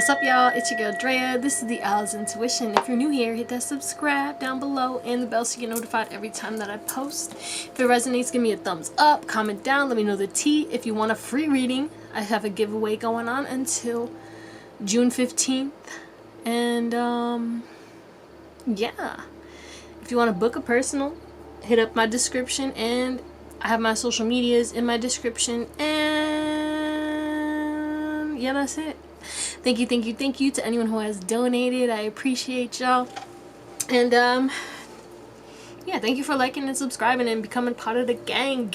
What's up, y'all? It's your girl Drea. This is the Owlet's Intuition. If you're new here, hit that subscribe down below and the bell so you get notified every time that I post. If it resonates, give me a thumbs up, comment down, let me know the tea. If you want a free reading, I have a giveaway going on until June 15th. And yeah, if you want to book a personal, hit up my description, and I have my social medias in my description. And yeah, that's it. Thank you to anyone who has donated. I appreciate y'all. And yeah, thank you for liking and subscribing and becoming part of the gang.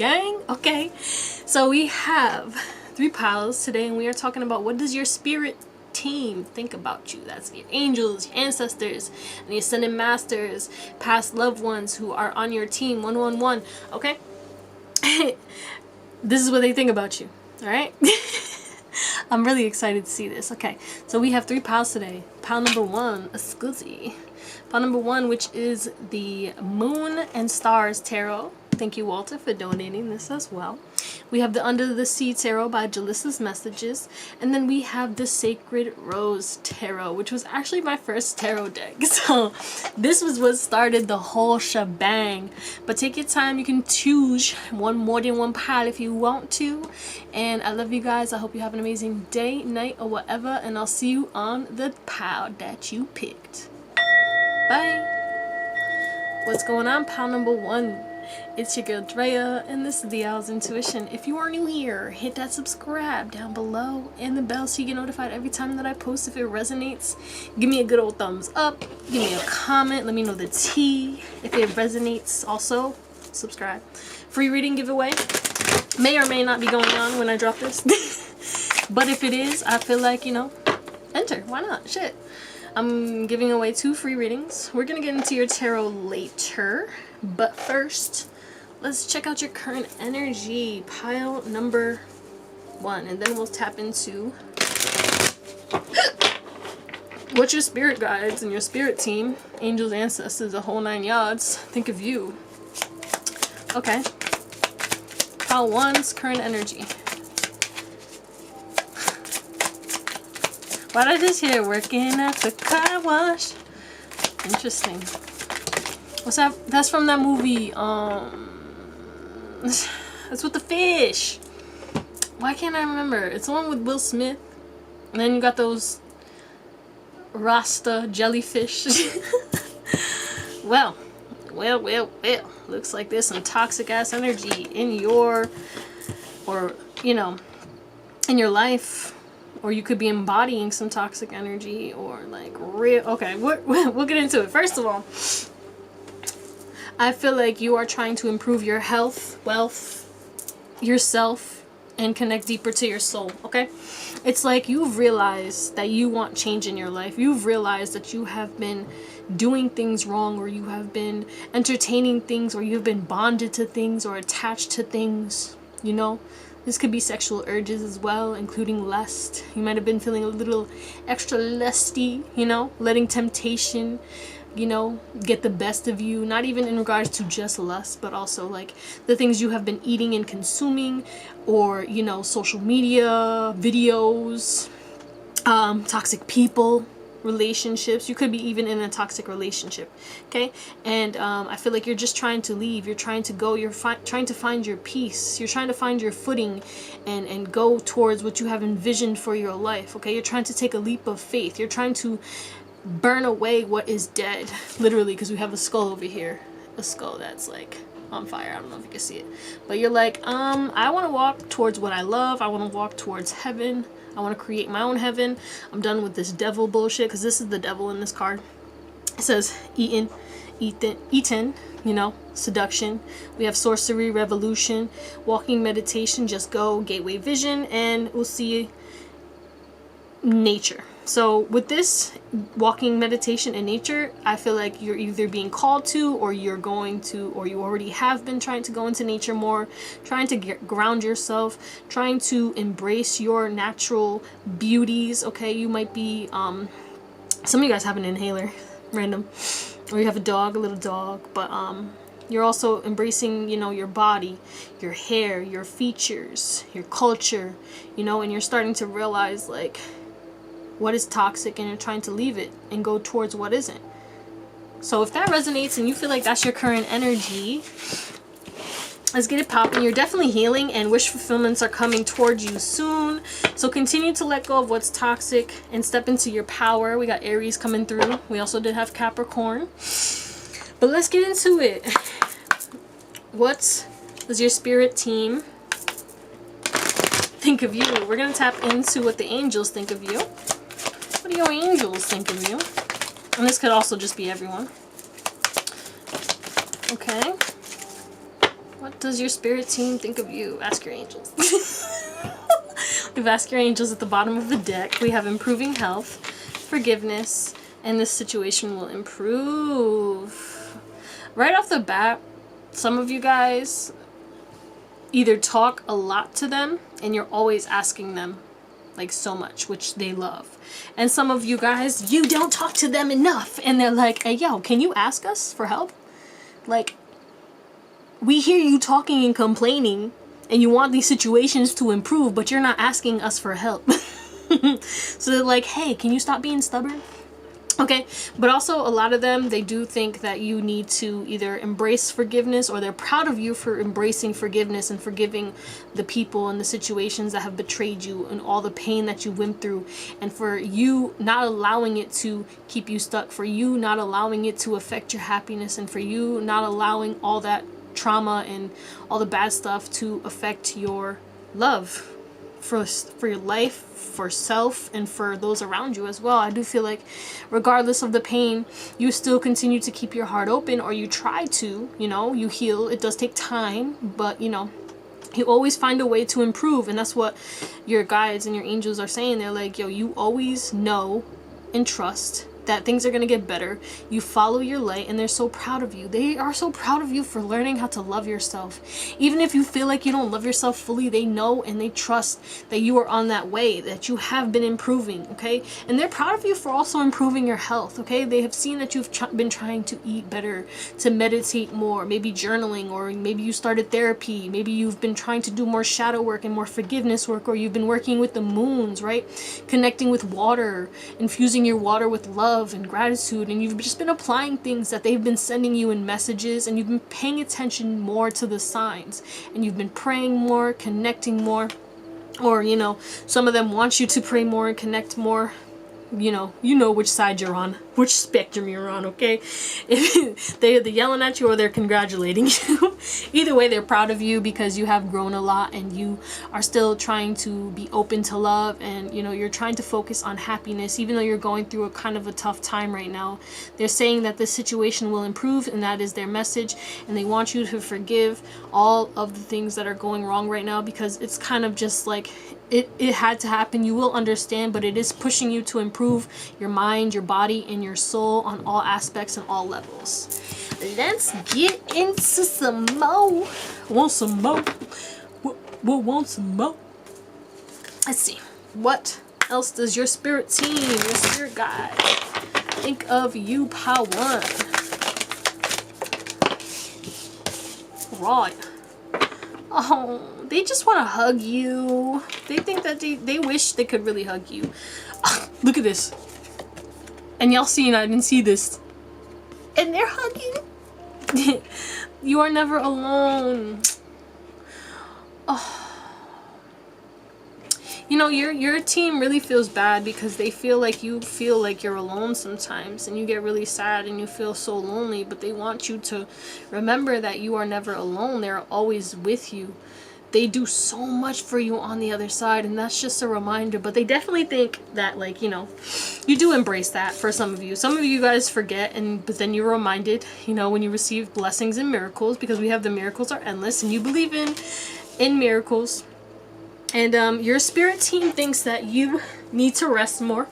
Okay, so we have 3 piles today, and we are talking about what does your spirit team think about you. That's your angels, your ancestors, and your ascended masters, past loved ones who are on your team. 111. Okay. This is what they think about you. All right. I'm really excited to see this. Okay, so we have 3 piles today. Pile number 1, a scuzzy. Pile number 1, which is the Moon and Stars Tarot. Thank you, Walter, for donating this as well. We have the Under the Sea Tarot by Jalissa's Messages. And then we have the Sacred Rose Tarot, which was actually my first tarot deck. So this was what started the whole shebang. But take your time. You can choose more than one pile if you want to. And I love you guys. I hope you have an amazing day, night, or whatever. And I'll see you on the pile that you picked. Bye. What's going on, pile number 1? It's your girl Drea, and this is the Owlet's Intuition. If you are new here, hit that subscribe down below and the bell so you get notified every time that I post. If it resonates, give me a good old thumbs up, give me a comment, let me know the tea. If it resonates, also subscribe. Free reading giveaway may or may not be going on when I drop this. But if it is, I feel like, you know, enter. Why not? Shit. I'm giving away 2 free readings. We're gonna get into your tarot later, but first let's check out your current energy, pile number 1, and then we'll tap into what your spirit guides and your spirit team, angels, ancestors, the whole 9 yards, think of you. Okay, pile 1's current energy. What I just hear, working at the car wash. Interesting. What's that? That's from that movie. That's with the fish. Why can't I remember? It's the one with Will Smith. And then you got those Rasta jellyfish. Well. Looks like there's some toxic ass energy in your, or you know, in your life. Or you could be embodying some toxic energy, or like real. Okay, we'll get into it. First of all, I feel like you are trying to improve your health, wealth, yourself, and connect deeper to your soul. Okay, it's like you've realized that you want change in your life. You've realized that you have been doing things wrong, or you have been entertaining things, or you've been bonded to things or attached to things, you know. This could be sexual urges as well, including lust. You might have been feeling a little extra lusty, you know, letting temptation, you know, get the best of you. Not even in regards to just lust, but also like the things you have been eating and consuming, or, you know, social media, videos, toxic people, relationships. You could be even in a toxic relationship. Okay, and I feel like you're just trying to leave. You're trying to go. You're trying to find your peace. You're trying to find your footing and go towards what you have envisioned for your life. Okay, you're trying to take a leap of faith. You're trying to burn away what is dead, literally, because we have a skull over here, a skull that's like on fire. I don't know if you can see it, but you're like, I want to walk towards what I love. I want to walk towards heaven. I want to create my own heaven. I'm done with this devil bullshit, because this is the devil in this card. It says eaten, you know, seduction. We have sorcery, revolution, walking meditation, just go, gateway vision, and we'll see nature. So with this walking meditation in nature, I feel like you're either being called to, or you're going to, or you already have been trying to go into nature more, trying to ground yourself, trying to embrace your natural beauties. Okay, you might be, some of you guys have an inhaler, random, or you have a dog, a little dog, but you're also embracing, you know, your body, your hair, your features, your culture, you know, and you're starting to realize like what is toxic and you're trying to leave it and go towards what isn't. So if that resonates and you feel like that's your current energy, let's get it popping. You're definitely healing and wish fulfillments are coming towards you soon. So continue to let go of what's toxic and step into your power. We got Aries coming through. We also did have Capricorn. But let's get into it. What does your spirit team think of you? We're going to tap into what the angels think of you. What do your angels think of you? And this could also just be everyone. Okay. What does your spirit team think of you? Ask your angels. We've asked your angels at the bottom of the deck. We have improving health, forgiveness, and this situation will improve. Right off the bat, some of you guys either talk a lot to them and you're always asking them like so much, which they love. And some of you guys, you don't talk to them enough and they're like, hey, yo, can you ask us for help? Like, we hear you talking and complaining and you want these situations to improve, but you're not asking us for help. So they're like, hey, can you stop being stubborn? Okay, but also a lot of them, they do think that you need to either embrace forgiveness, or they're proud of you for embracing forgiveness and forgiving the people and the situations that have betrayed you and all the pain that you went through, and for you not allowing it to keep you stuck, for you not allowing it to affect your happiness, and for you not allowing all that trauma and all the bad stuff to affect your love for your life, for self, and for those around you as well. I do feel like regardless of the pain, you still continue to keep your heart open, or you try to, you know, you heal. It does take time, but you know, you always find a way to improve. And that's what your guides and your angels are saying. They're like, yo, you always know and trust that things are going to get better. You follow your light, and they're so proud of you. They are so proud of you for learning how to love yourself. Even if you feel like you don't love yourself fully, they know and they trust that you are on that way, that you have been improving, okay? And they're proud of you for also improving your health, okay? They have seen that you've been trying to eat better, to meditate more, maybe journaling, or maybe you started therapy, maybe you've been trying to do more shadow work and more forgiveness work, or you've been working with the moons, right? Connecting with water, infusing your water with love and gratitude, and you've just been applying things that they've been sending you in messages, and you've been paying attention more to the signs, and you've been praying more, connecting more, or you know, some of them want you to pray more and connect more. You know which side you're on, which spectrum you're on, okay? If they're yelling at you or they're congratulating you. Either way, they're proud of you because you have grown a lot and you are still trying to be open to love, and you know, you're trying to focus on happiness even though you're going through a kind of a tough time right now. They're saying that this situation will improve, and that is their message, and they want you to forgive all of the things that are going wrong right now, because it's kind of just like it had to happen. You will understand, but it is pushing you to improve your mind, your body, and your soul on all aspects and all levels. Let's get into some more. Want some more? Want some more? Let's see. What else does your spirit team, your spirit guide, think of you, Power One? Right. Oh, they just want to hug you. They think that they wish they could really hug you. Oh, look at this. And y'all seen, I didn't see this. And they're hugging. You are never alone. Oh. You know, your team really feels bad because they feel like you feel like you're alone sometimes, and you get really sad and you feel so lonely, but they want you to remember that you are never alone. They're always with you. They do so much for you on the other side, and that's just a reminder. But they definitely think that, like, you know, you do embrace that for some of you. Some of you guys forget, but then you're reminded, you know, when you receive blessings and miracles, because we have the miracles are endless, and you believe in miracles. And your spirit team thinks that you need to rest more,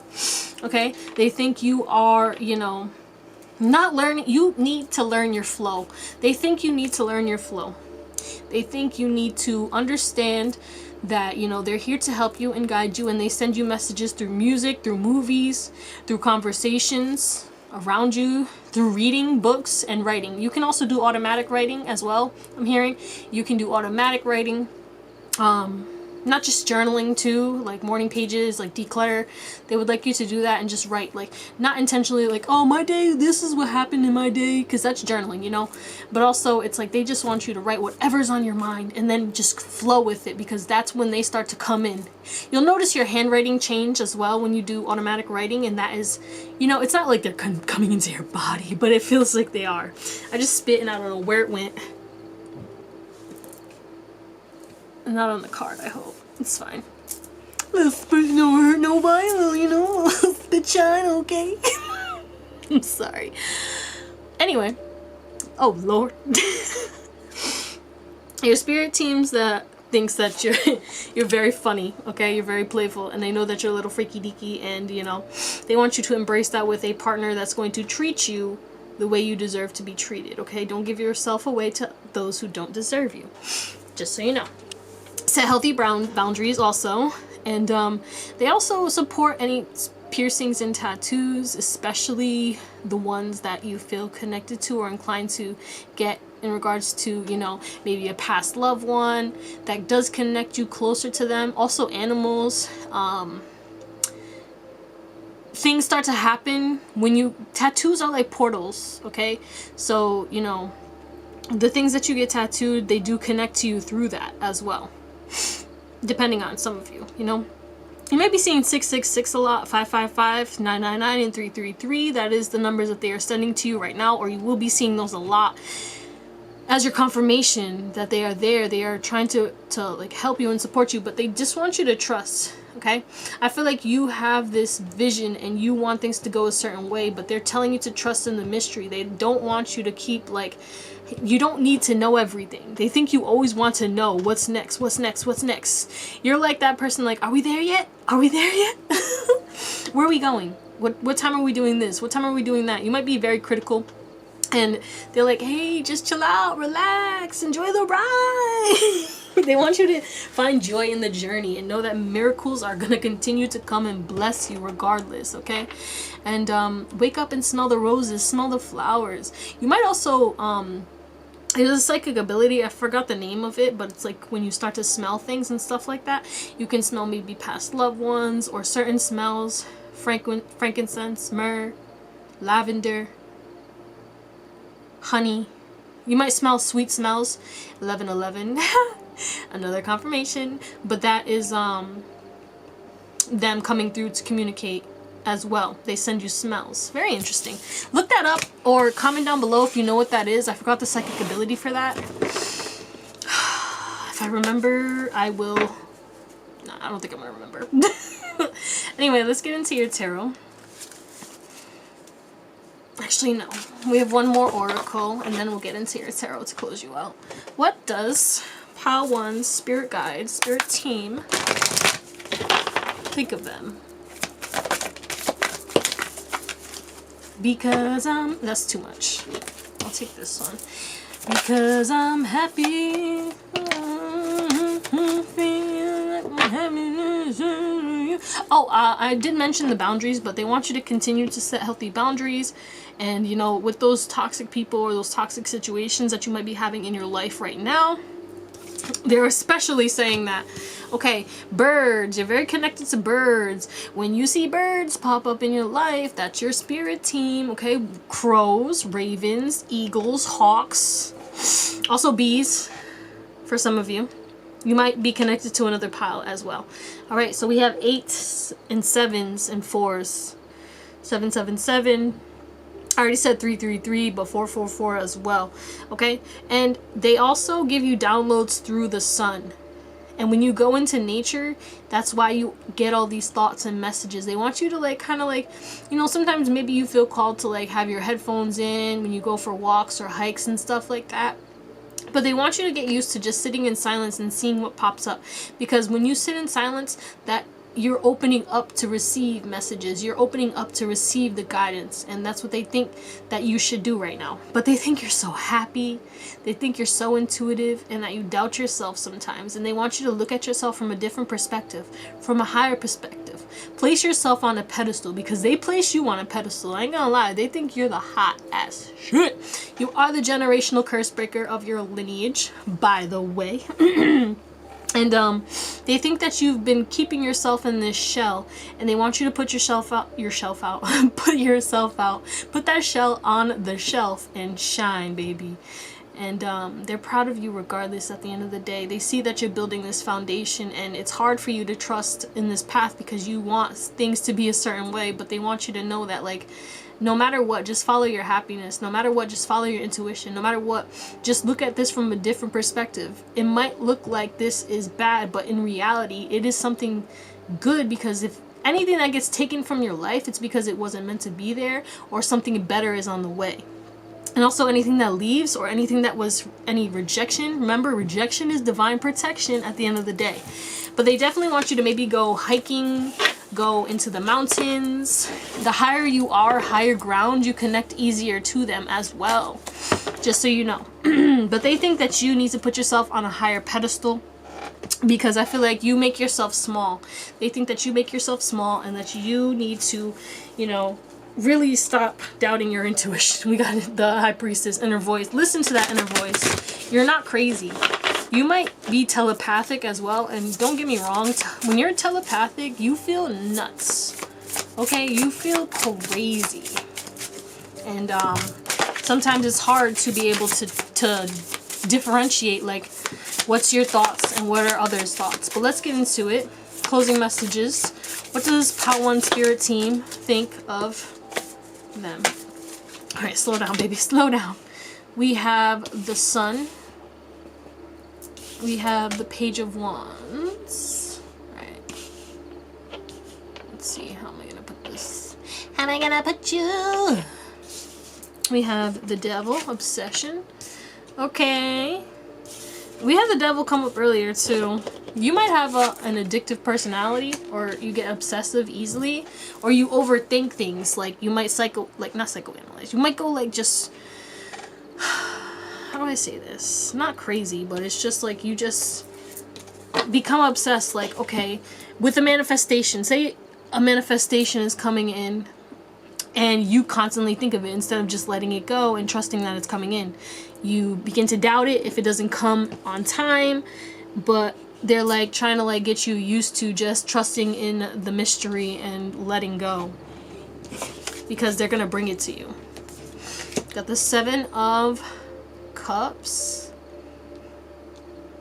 okay? They think you are, you know, not learning. You need to learn your flow. They think you need to learn your flow. They think you need to understand that, you know, they're here to help you and guide you, and they send you messages through music, through movies, through conversations around you, through reading books and writing. You can also do automatic writing as well. I'm hearing you can do automatic writing. Not just journaling too, like morning pages, like declutter. They would like you to do that and just write, like not intentionally like, oh my day, this is what happened in my day, because that's journaling, you know. But also it's like they just want you to write whatever's on your mind and then just flow with it, because that's when they start to come in. You'll notice your handwriting change as well when you do automatic writing, and that is, you know, it's not like they're coming into your body, but it feels like they are. I just spit and I don't know where it went. Not on the card, I hope. It's fine. Let's no hurt nobody, you know. Spit shine, okay? I'm sorry. Anyway. Oh, Lord. Your spirit teams that thinks that you're very funny, okay? You're very playful, and they know that you're a little freaky deaky, and, you know, they want you to embrace that with a partner that's going to treat you the way you deserve to be treated, okay? Don't give yourself away to those who don't deserve you. Just so you know. Set healthy boundaries also, and they also support any piercings and tattoos, especially the ones that you feel connected to or inclined to get in regards to, you know, maybe a past loved one that does connect you closer to them. Also animals. Things start to happen when you, tattoos are like portals, okay? So, you know, the things that you get tattooed, they do connect to you through that as well. Depending on some of you, you know. You might be seeing 666 a lot, 555, 999, and 333. That is the numbers that they are sending to you right now, or you will be seeing those a lot as your confirmation that they are there. They are trying to like help you and support you, but they just want you to trust, okay? I feel like you have this vision and you want things to go a certain way, but they're telling you to trust in the mystery. They don't want you to keep like, you don't need to know everything. They think you always want to know what's next, what's next, what's next. You're like that person like, are we there yet? Are we there yet? Where are we going? What time are we doing this? What time are we doing that? You might be very critical, and they're like, hey, just chill out, relax, enjoy the ride. They want you to find joy in the journey and know that miracles are going to continue to come and bless you regardless, okay? And wake up and smell the roses, smell the flowers. You might also, there's a psychic ability, I forgot the name of it, but it's like when you start to smell things and stuff like that, you can smell maybe past loved ones or certain smells, frankincense, myrrh, lavender, honey. You might smell sweet smells, 1111. Another confirmation, but that is them coming through to communicate as well. They send you smells. Very interesting. Look that up or comment down below if you know what that is. I forgot the psychic ability for that. If I remember, I will. No, I don't think I'm gonna remember. Anyway, let's get into your tarot. Actually, no. We have one more oracle, and then we'll get into your tarot to close you out. What does Pile 1 Spirit Guide, Spirit Team think of them? Because that's too much. I'll take this one. Because I'm happy. Oh, I did mention the boundaries, but they want you to continue to set healthy boundaries. And, you know, with those toxic people or those toxic situations that you might be having in your life right now, they're especially saying that, okay, birds, you're very connected to birds. When you see birds pop up in your life, that's your spirit team, okay? Crows, ravens, eagles, hawks, also bees for some of you. You might be connected to another pile as well. All right, so we have 8s and 7s and 4s. 777. I already said 333, but 444 as well. Okay, and they also give you downloads through the sun. And when you go into nature, that's why you get all these thoughts and messages. They want you to like kind of like, you know, sometimes maybe you feel called to like have your headphones in when you go for walks or hikes and stuff like that. But they want you to get used to just sitting in silence and seeing what pops up. Because when you sit in silence, that you're opening up to receive messages. You're opening up to receive the guidance. And that's what they think that you should do right now. But they think you're so happy. They think you're so intuitive and that you doubt yourself sometimes. And they want you to look at yourself from a different perspective, from a higher perspective. Place yourself on a pedestal because they place you on a pedestal. I ain't gonna lie. They think you're the hot ass shit. You are the generational curse breaker of your lineage, by the way. And they think that you've been keeping yourself in this shell, and they want you to put yourself out, put yourself out, put that shell on the shelf and shine, baby. And they're proud of you regardless at the end of the day. They see that you're building this foundation, and it's hard for you to trust in this path because you want things to be a certain way, but they want you to know that, like, no matter what, just follow your happiness. No matter what, just follow your intuition. No matter what, just look at this from a different perspective. It might look like this is bad, but in reality, it is something good, because if anything that gets taken from your life, it's because it wasn't meant to be there, or something better is on the way. And also anything that leaves, or anything that was any rejection, remember, rejection is divine protection at the end of the day. But they definitely want you to maybe go hiking, go into the mountains. The higher you are, higher ground, you connect easier to them as well, just so you know. But they think that you need to put yourself on a higher pedestal, because I feel like you make yourself small. They think that you make yourself small, and that you need to, you know, really stop doubting your intuition. We got the High Priestess, inner voice. Listen to that inner voice. You're not crazy. You might be telepathic as well, and don't get me wrong, when you're telepathic, you feel nuts. Okay, you feel crazy. And sometimes it's hard to be able to differentiate, like, what's your thoughts and what are others' thoughts. But let's get into it. Closing messages. What does Part 1 Spirit Team think of them? Alright, slow down, baby. Slow down. We have the Sun. We have the Page of Wands. Alright. Let's see. How am I going to put this? How am I going to put you? We have the Devil. Obsession. Okay. We had the Devil come up earlier too. You might have an addictive personality, or you get obsessive easily, or you overthink things. Like, you might not psychoanalyze. You might go like, just, how do I say this? Not crazy, but it's just like you just become obsessed. Like, okay, with a manifestation, say a manifestation is coming in, and you constantly think of it instead of just letting it go and trusting that it's coming in. You begin to doubt it if it doesn't come on time, but they're like trying to like get you used to just trusting in the mystery and letting go, because they're gonna bring it to you. Got the Seven of Cups.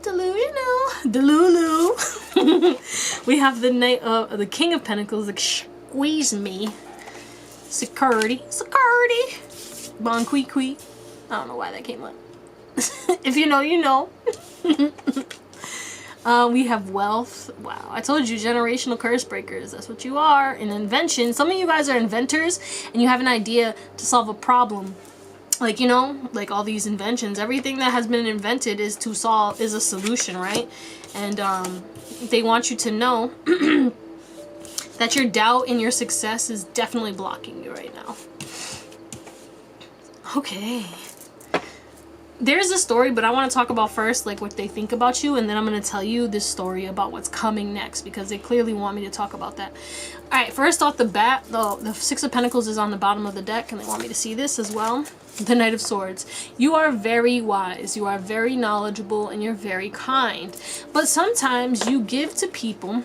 Delusional. Delulu. We have the Knight of the King of Pentacles. Like, squeeze me. Security. Bon qui. I don't know why that came up. If you know, you know. We have Wealth. Wow, I told you, generational curse breakers. That's what you are. An invention. Some of you guys are inventors, and you have an idea to solve a problem. Like, you know, like all these inventions. Everything that has been invented is a solution, right? And they want you to know that your doubt in your success is definitely blocking you right now. Okay. There's a story, but I want to talk about first, like, what they think about you, and then I'm going to tell you this story about what's coming next, because they clearly want me to talk about that. Alright, first off the bat, the Six of Pentacles is on the bottom of the deck, and they want me to see this as well. The Knight of Swords. You are very wise, you are very knowledgeable, and you're very kind. But sometimes you give to people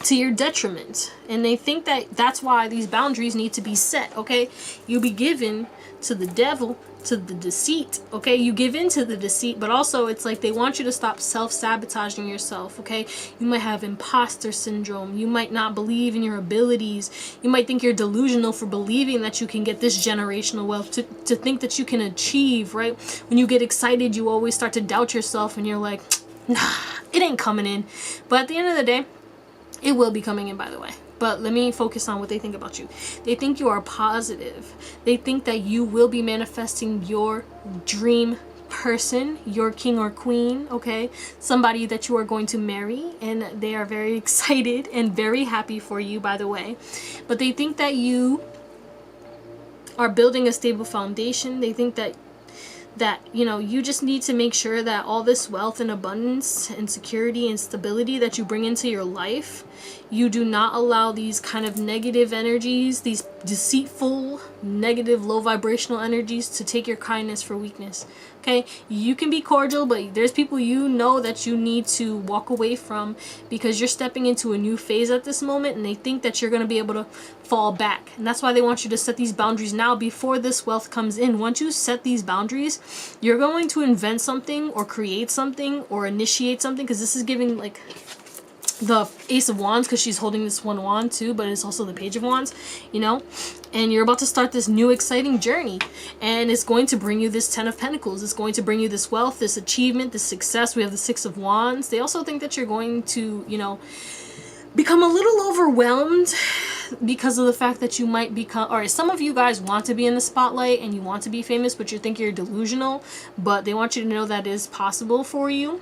to your detriment, and they think that that's why these boundaries need to be set, okay? You be given to the devil, to the deceit, okay? You give in to the deceit, but also it's like they want you to stop self-sabotaging yourself, okay? You might have imposter syndrome. You might not believe in your abilities. You might think you're delusional for believing that you can get this generational wealth, to think that you can achieve, right? When you get excited, you always start to doubt yourself, and you're like, nah, it ain't coming in. But at the end of the day, it will be coming in, by the way. But let me focus on what they think about you. They think you are positive. They think that you will be manifesting your dream person, your king or queen, okay? Somebody that you are going to marry, and they are very excited and very happy for you, by the way. But they think that you are building a stable foundation. They think that you know, you just need to make sure that all this wealth and abundance and security and stability that you bring into your life, you do not allow these kind of negative energies, these deceitful, negative, low vibrational energies, to take your kindness for weakness. Okay, you can be cordial, but there's people you know that you need to walk away from, because you're stepping into a new phase at this moment, and they think that you're going to be able to fall back. And that's why they want you to set these boundaries now before this wealth comes in. Once you set these boundaries, you're going to invent something or create something or initiate something, because this is giving like the Ace of Wands, because she's holding this one wand too, but it's also the Page of Wands, you know. And you're about to start this new exciting journey, and it's going to bring you this Ten of Pentacles. It's going to bring you this wealth, this achievement, this success. We have the Six of Wands. They also think that you're going to, you know, become a little overwhelmed because of the fact that you might become, all right, some of you guys want to be in the spotlight and you want to be famous, but you think you're delusional. But they want you to know that is possible for you.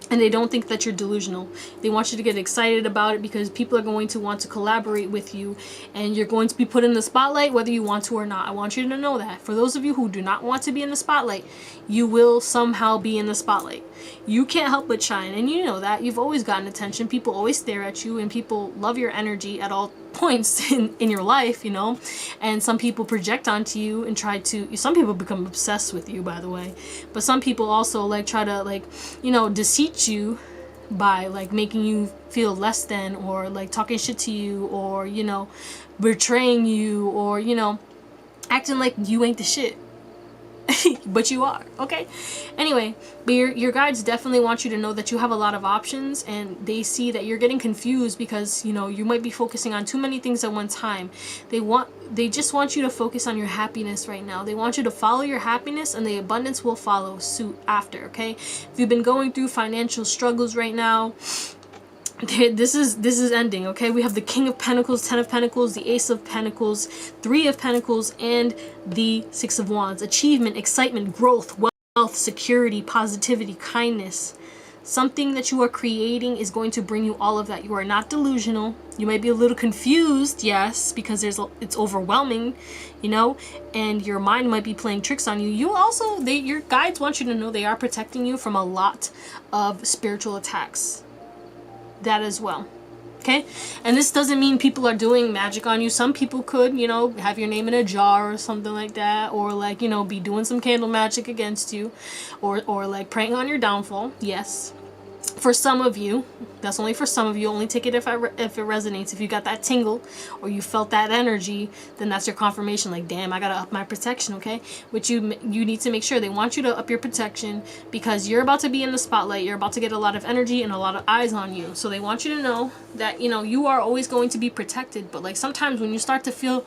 And they don't think that you're delusional. They want you to get excited about it, because people are going to want to collaborate with you, and you're going to be put in the spotlight whether you want to or not. I want you to know that. For those of you who do not want to be in the spotlight, you will somehow be in the spotlight. You can't help but shine, and you know that. You've always gotten attention. People always stare at you, and people love your energy at all points in your life, you know. And some people project onto you and try to, some people become obsessed with you, by the way, but some people also like try to, like, you know, deceit you by like making you feel less than, or like talking shit to you, or, you know, betraying you, or, you know, acting like you ain't the shit. But you are, okay? Anyway, but your guides definitely want you to know that you have a lot of options, and they see that you're getting confused because, you know, you might be focusing on too many things at one time. They just want you to focus on your happiness right now. They want you to follow your happiness, and the abundance will follow suit after, okay? If you've been going through financial struggles right now, this is ending, okay? We have the King of Pentacles, Ten of Pentacles, the Ace of Pentacles, Three of Pentacles, and the Six of Wands. Achievement, excitement, growth, wealth, security, positivity, kindness. Something that you are creating is going to bring you all of that. You are not delusional. You might be a little confused, yes, because it's overwhelming, you know, and your mind might be playing tricks on you. You also, your guides want you to know they are protecting you from a lot of spiritual attacks. That as well, okay? And this doesn't mean people are doing magic on you. Some people could, you know, have your name in a jar or something like that, or like, you know, be doing some candle magic against you, or like praying on your downfall. Yes, for some of you, that's only for some of you. Only take it if it resonates. If you got that tingle or you felt that energy, then that's your confirmation. Like, damn, I gotta up my protection, okay? Which you need to make sure. They want you to up your protection because you're about to be in the spotlight. You're about to get a lot of energy and a lot of eyes on you. So they want you to know that, you know, you are always going to be protected. But like sometimes when you start to feel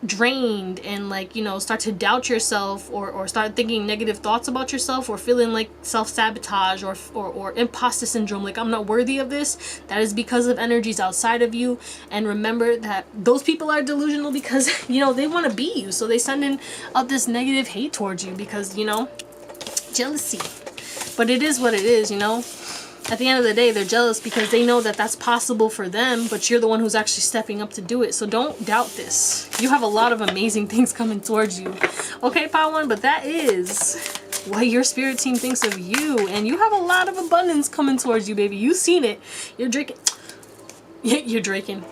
drained and like, you know, start to doubt yourself, or start thinking negative thoughts about yourself, or feeling like self-sabotage or imposter syndrome, like I'm not worthy of this, that is because of energies outside of you. And remember that those people are delusional because, you know, they want to be you, so they send in up this negative hate towards you because, you know, jealousy. But it is what it is, you know. At the end of the day, they're jealous because they know that that's possible for them, but you're the one who's actually stepping up to do it. So don't doubt this. You have a lot of amazing things coming towards you. Okay, Power One, but that is what your spirit team thinks of you. And you have a lot of abundance coming towards you, baby. You've seen it. You're drinking. You're drinking.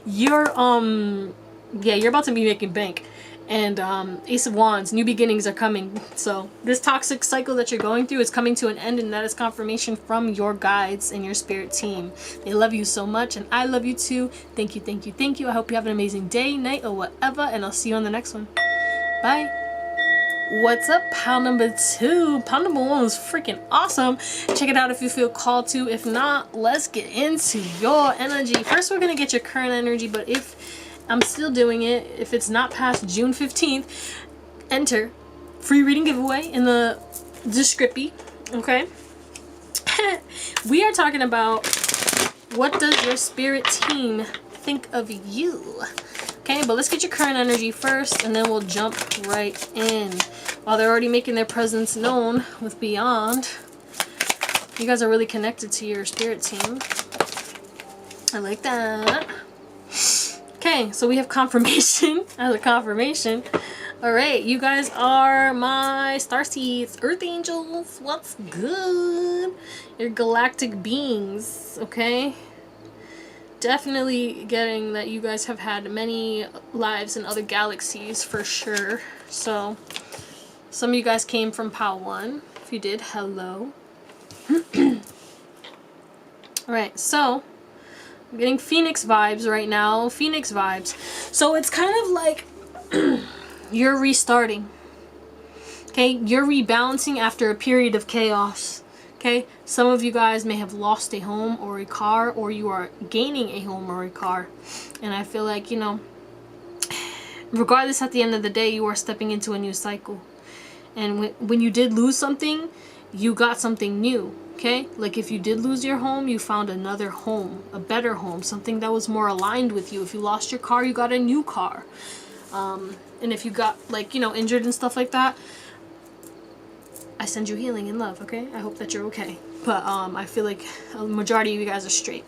You're about to be making bank. And Ace of Wands, new beginnings are coming. So this toxic cycle that you're going through is coming to an end, and that is confirmation from your guides and your spirit team. They love you so much, and I love you too. Thank you, thank you, thank you. I hope you have an amazing day, night, or whatever, and I'll see you on the next one. Bye. What's up, pal number 2? Pal number 1 was freaking awesome. Check it out if you feel called to. If not, let's get into your energy. First, we're going to get your current energy, but if I'm still doing it, if it's not past June 15th, enter free reading giveaway in the description, okay? We are talking about what does your spirit team think of you? Okay, but let's get your current energy first, and then we'll jump right in. While they're already making their presence known with Beyond, you guys are really connected to your spirit team. I like that. Okay, so we have confirmation as a confirmation. All right, you guys are my starseeds, earth angels. What's good? You're galactic beings, okay? Definitely getting that you guys have had many lives in other galaxies for sure. So Some of you guys came from pile 1. If you did, hello. Alright, so I'm getting Phoenix vibes right now. Phoenix vibes. So it's kind of like you're restarting. Okay, you're rebalancing after a period of chaos. Okay, some of you guys may have lost a home or a car, or you are gaining a home or a car. And I feel like, you know, regardless, at the end of the day, you are stepping into a new cycle. And when you did lose something, you got something new. Okay, like if you did lose your home, you found another home, a better home, something that was more aligned with you. If you lost your car, you got a new car. And if you got, like, you know, injured and stuff like that, I send you healing and love, okay? I hope that you're okay. But I feel like a majority of you guys are straight.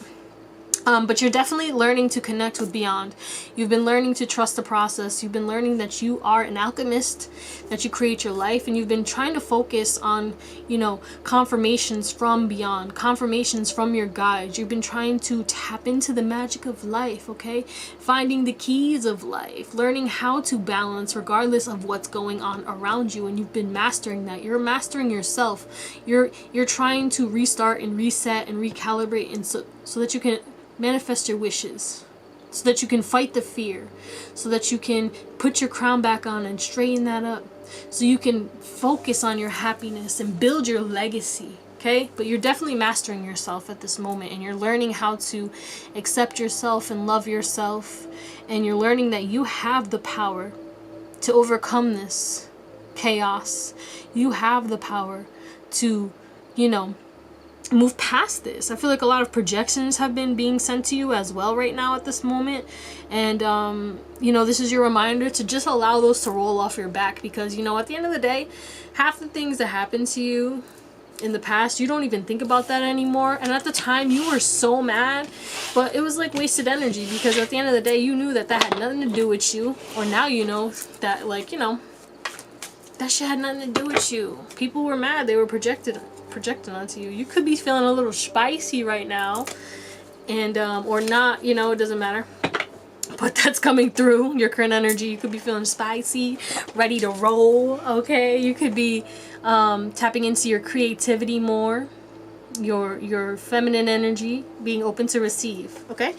But you're definitely learning to connect with beyond. You've been learning to trust the process. You've been learning that you are an alchemist, that you create your life, and you've been trying to focus on, you know, confirmations from beyond, confirmations from your guides. You've been trying to tap into the magic of life, okay? Finding the keys of life, learning how to balance regardless of what's going on around you, and you've been mastering that. You're mastering yourself. You're trying to restart and reset and recalibrate, and so that you can manifest your wishes, so that you can fight the fear, so that you can put your crown back on and straighten that up, so you can focus on your happiness and build your legacy. Okay, but you're definitely mastering yourself at this moment, and you're learning how to accept yourself and love yourself, and you're learning that you have the power to overcome this chaos. You have the power to, you know, move past this. I feel like a lot of projections have been being sent to you as well right now at this moment, and you know, this is your reminder to just allow those to roll off your back, because, you know, at the end of the day, half the things that happened to you in the past, you don't even think about that anymore, and at the time you were so mad, but it was like wasted energy, because at the end of the day you knew that that had nothing to do with you, or now you know that, like, you know, that shit had nothing to do with you. People were mad, they were projecting onto you. You could be feeling a little spicy right now, and or not, you know, it doesn't matter, but that's coming through your current energy. You could be feeling spicy, ready to roll. Okay, you could be tapping into your creativity more, your feminine energy, being open to receive. Okay,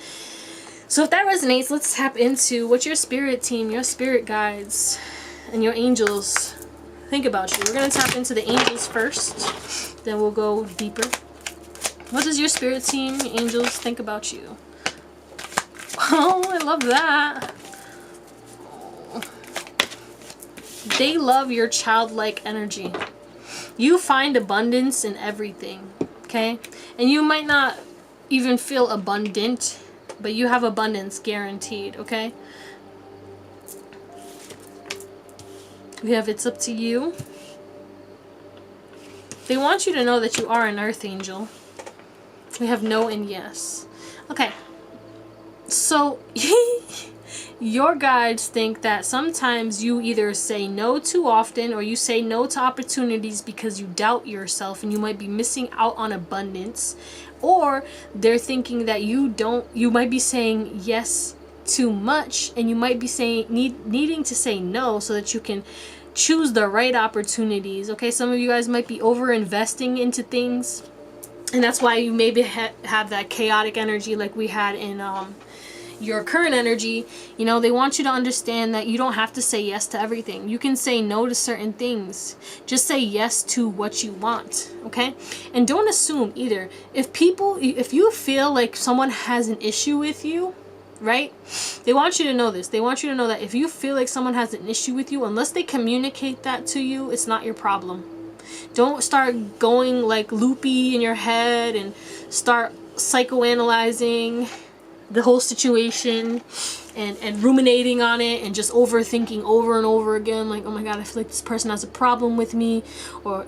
so if that resonates, let's tap into what your spirit team, your spirit guides, and your angels think about you. We're going to tap into the angels first, then we'll go deeper. What does your spirit team, angels, think about you? Oh, I love that. Oh. They love your childlike energy. You find abundance in everything, okay? And you might not even feel abundant, but you have abundance guaranteed, okay? We have it's up to you. They want you to know that you are an earth angel. We have no and yes. Okay. So your guides think that sometimes you either say no too often, or you say no to opportunities because you doubt yourself and you might be missing out on abundance, or they're thinking that you might be saying yes too much, and you might be saying needing to say no so that you can choose the right opportunities. Okay, some of you guys might be over investing into things, and that's why you maybe have that chaotic energy like we had in your current energy. You know, they want you to understand that you don't have to say yes to everything. You can say no to certain things. Just say yes to what you want, okay? And don't assume either. If you feel like someone has an issue with you, right? They want you to know this. They want you to know that if you feel like someone has an issue with you, unless they communicate that to you, it's not your problem. Don't start going like loopy in your head and start psychoanalyzing the whole situation and ruminating on it and just overthinking over and over again, like, oh my god, I feel like this person has a problem with me,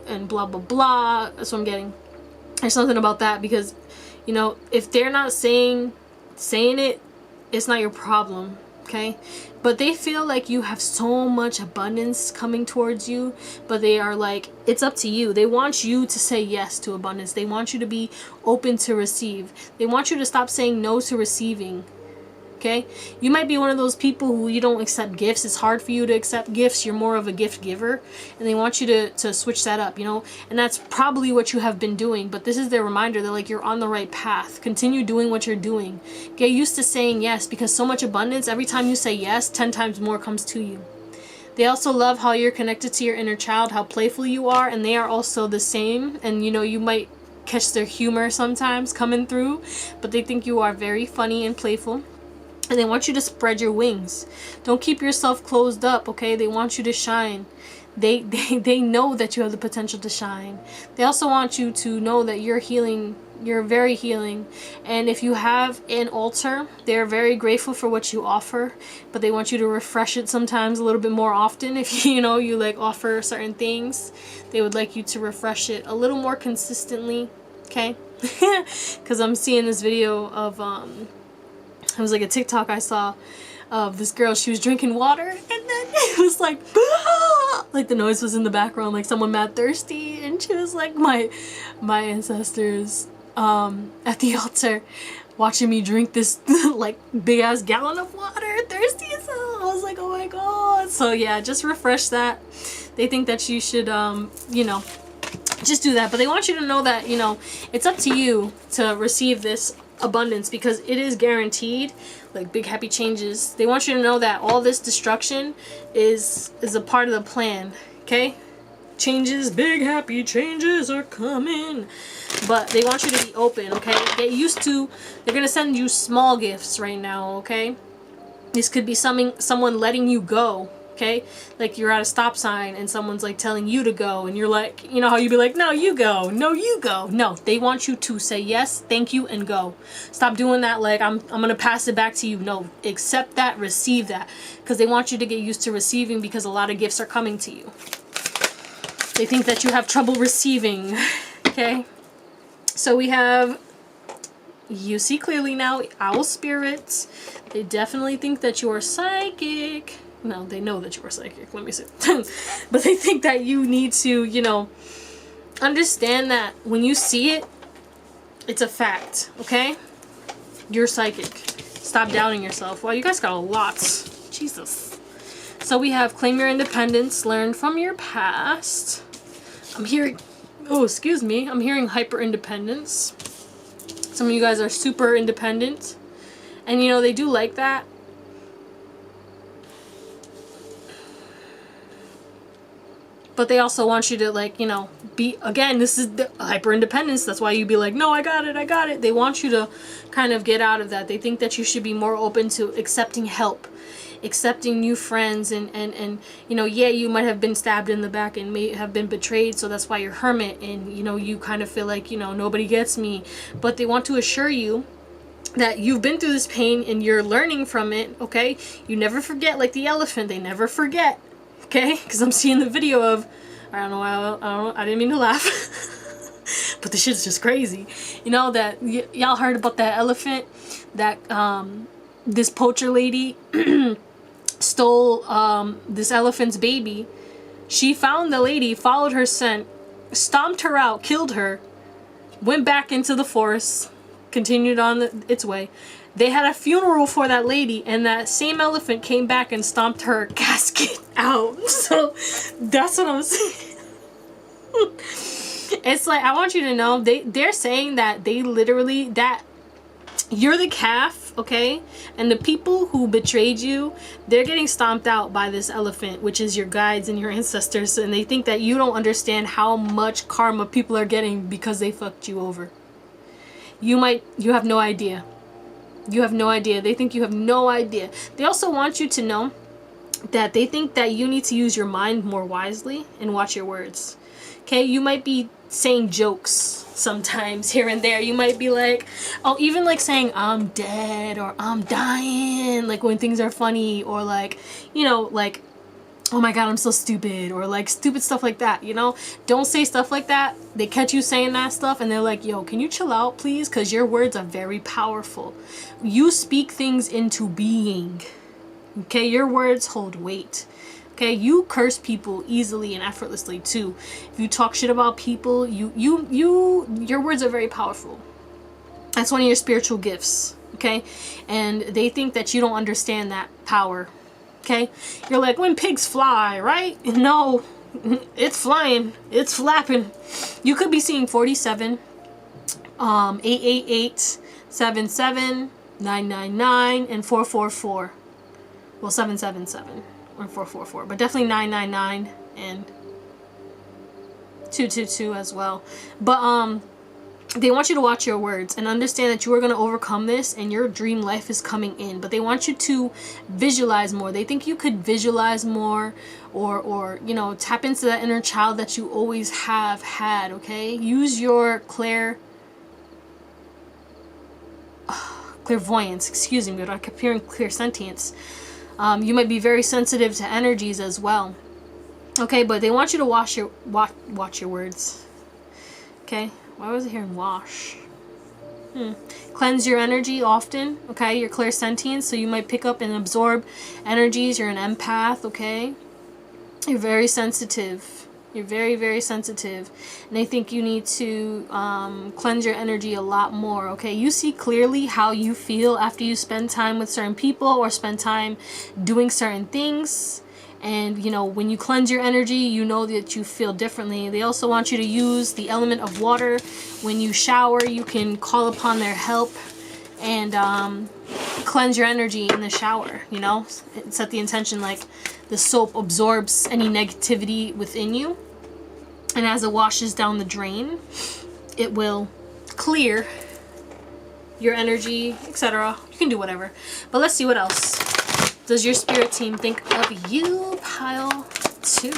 and blah blah blah. That's what I'm getting. There's something about that, because, you know, if they're not saying it, it's not your problem, okay? But they feel like you have so much abundance coming towards you, but they are like, it's up to you. They want you to say yes to abundance. They want you to be open to receive. They want you to stop saying no to receiving, okay? Okay, you might be one of those people who you don't accept gifts. It's hard for you to accept gifts. You're more of a gift giver, and they want you to switch that up, you know, and that's probably what you have been doing. But this is their reminder that like you're on the right path. Continue doing what you're doing. Get used to saying yes, because so much abundance, every time you say yes, 10 times more comes to you. They also love how you're connected to your inner child, how playful you are, and they are also the same. And you know, you might catch their humor sometimes coming through, but they think you are very funny and playful. And they want you to spread your wings. Don't keep yourself closed up, okay? They want you to shine. They know that you have the potential to shine. They also want you to know that you're healing. You're very healing. And if you have an altar, they're very grateful for what you offer, but they want you to refresh it sometimes a little bit more often. If you know you like offer certain things, they would like you to refresh it a little more consistently, okay? Because I'm seeing this video of it was like a TikTok I saw of this girl. She was drinking water, and then it was like the noise was in the background, like someone mad thirsty, and she was like, my ancestors at the altar watching me drink this like big ass gallon of water, thirsty as hell. I was like, oh my god. So yeah, just refresh that. They think that you should you know, just do that. But they want you to know that, you know, it's up to you to receive this abundance, because it is guaranteed. Like big happy changes, they want you to know that all this destruction is a part of the plan, okay? Changes, big happy changes are coming, but they want you to be open, okay? Get used to, they're gonna send you small gifts right now, okay? This could be someone letting you go, okay? Like you're at a stop sign and someone's like telling you to go, and you're like, you know how you'd be like, no, you go, no, you go. No, they want you to say yes, thank you, and go. Stop doing that like I'm gonna pass it back to you. No, accept that, receive that, because they want you to get used to receiving, because a lot of gifts are coming to you. They think that you have trouble receiving, okay? So we have, you see clearly now, owl spirits. They definitely think that you are psychic. No, they know that you are psychic, let me see. But they think that you need to, you know, understand that when you see it, it's a fact, okay? You're psychic. Stop doubting yourself. Wow, you guys got a lot. Jesus. So we have claim your independence, learn from your past. I'm hearing, oh, excuse me, I'm hearing hyper independence. Some of you guys are super independent, and you know, they do like that. But they also want you to, like, you know, be, again, this is the hyper independence. That's why you be like, no, I got it, I got it. They want you to kind of get out of that. They think that you should be more open to accepting help, accepting new friends, and you know, yeah, you might have been stabbed in the back and may have been betrayed, so that's why you're hermit, and you know, you kind of feel like, you know, nobody gets me. But they want to assure you that you've been through this pain and you're learning from it, okay? You never forget, like the elephant, they never forget. Okay, because I'm seeing the video of, I don't know, I didn't mean to laugh, but the shit's just crazy. You know that y'all heard about that elephant that this poacher lady stole this elephant's baby. She found the lady, followed her scent, stomped her out, killed her, went back into the forest, continued on its way. They had a funeral for that lady, and that same elephant came back and stomped her casket out. So that's what I'm saying. It's like, I want you to know, they're saying that they literally, that you're the calf, okay? And the people who betrayed you, they're getting stomped out by this elephant, which is your guides and your ancestors. And they think that you don't understand how much karma people are getting because they fucked you over. You have no idea. You have no idea. They think you have no idea. They also want you to know that they think that you need to use your mind more wisely and watch your words. Okay, you might be saying jokes sometimes here and there. You might be like, oh, even like saying I'm dead or I'm dying, like when things are funny, or like, you know, like, oh my god, I'm so stupid, or like stupid stuff like that, you know? Don't say stuff like that. They catch you saying that stuff and they're like, yo, can you chill out, please? Because your words are very powerful. You speak things into being. Okay, your words hold weight. Okay, you curse people easily and effortlessly too. If you talk shit about people, your words are very powerful. That's one of your spiritual gifts, okay? And they think that you don't understand that power, okay? You're like, when pigs fly, right? No, it's flying. It's flapping. You could be seeing 47, 888, 77, 999, and 444. Well, 777 or 444, but definitely 999 and 222 as well. But they want you to watch your words and understand that you are going to overcome this, and your dream life is coming in. But they want you to visualize more. They think you could visualize more, or you know, tap into that inner child that you always have had, okay? Use your clairvoyance, excuse me, but I kept hearing clairsentience. You might be very sensitive to energies as well. Okay, but they want you to watch your words. Okay? Why was I hearing wash? Cleanse your energy often. Okay? You're clairsentient, so you might pick up and absorb energies. You're an empath, okay? You're very sensitive. You're very, very sensitive. And they think you need to cleanse your energy a lot more, okay? You see clearly how you feel after you spend time with certain people or spend time doing certain things. And, you know, when you cleanse your energy, you know that you feel differently. They also want you to use the element of water. When you shower, you can call upon their help and cleanse your energy in the shower, you know? Set the intention like the soap absorbs any negativity within you. And as it washes down the drain, it will clear your energy, etc. You can do whatever. But let's see what else does your spirit team think of you, pile 2.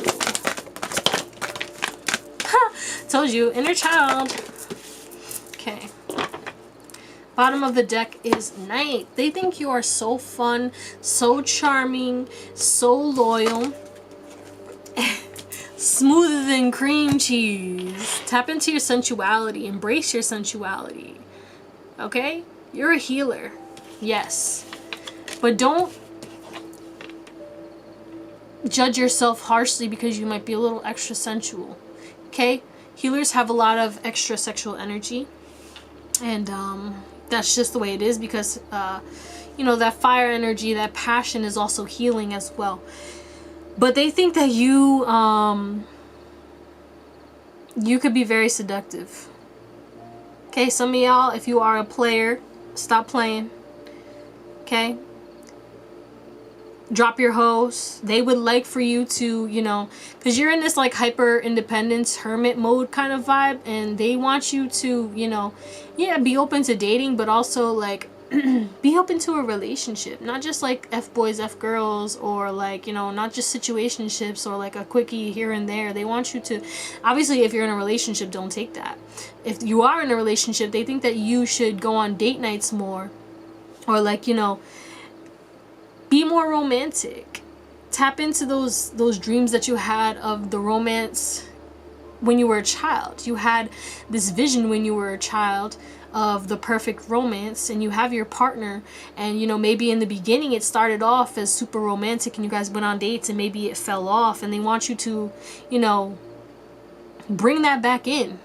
Told you, inner child. Okay. Bottom of the deck is Knight. They think you are so fun, so charming, so loyal, smoother than cream cheese. Tap into your sensuality. Embrace your sensuality. Okay? You're a healer. Yes. But don't judge yourself harshly because you might be a little extra sensual. Okay? Healers have a lot of extra sexual energy. And that's just the way it is because, you know, that fire energy, that passion is also healing as well. But they think that you could be very seductive. Okay, some of y'all, if you are a player, stop playing. Okay? Drop your hose. They would like for you to, you know, because you're in this like hyper independence hermit mode kind of vibe, and they want you to, you know, yeah, be open to dating, but also like be open to a relationship, not just like F boys, F girls, or like, you know, not just situationships or like a quickie here and there. They want you to, obviously, if you're in a relationship, don't take that. If you are in a relationship, they think that you should go on date nights more, or like, you know, be more romantic. Tap into those dreams that you had of the romance when you were a child. You had this vision when you were a child of the perfect romance, and you have your partner, and you know, maybe in the beginning it started off as super romantic and you guys went on dates and maybe it fell off, and they want you to, you know, bring that back in.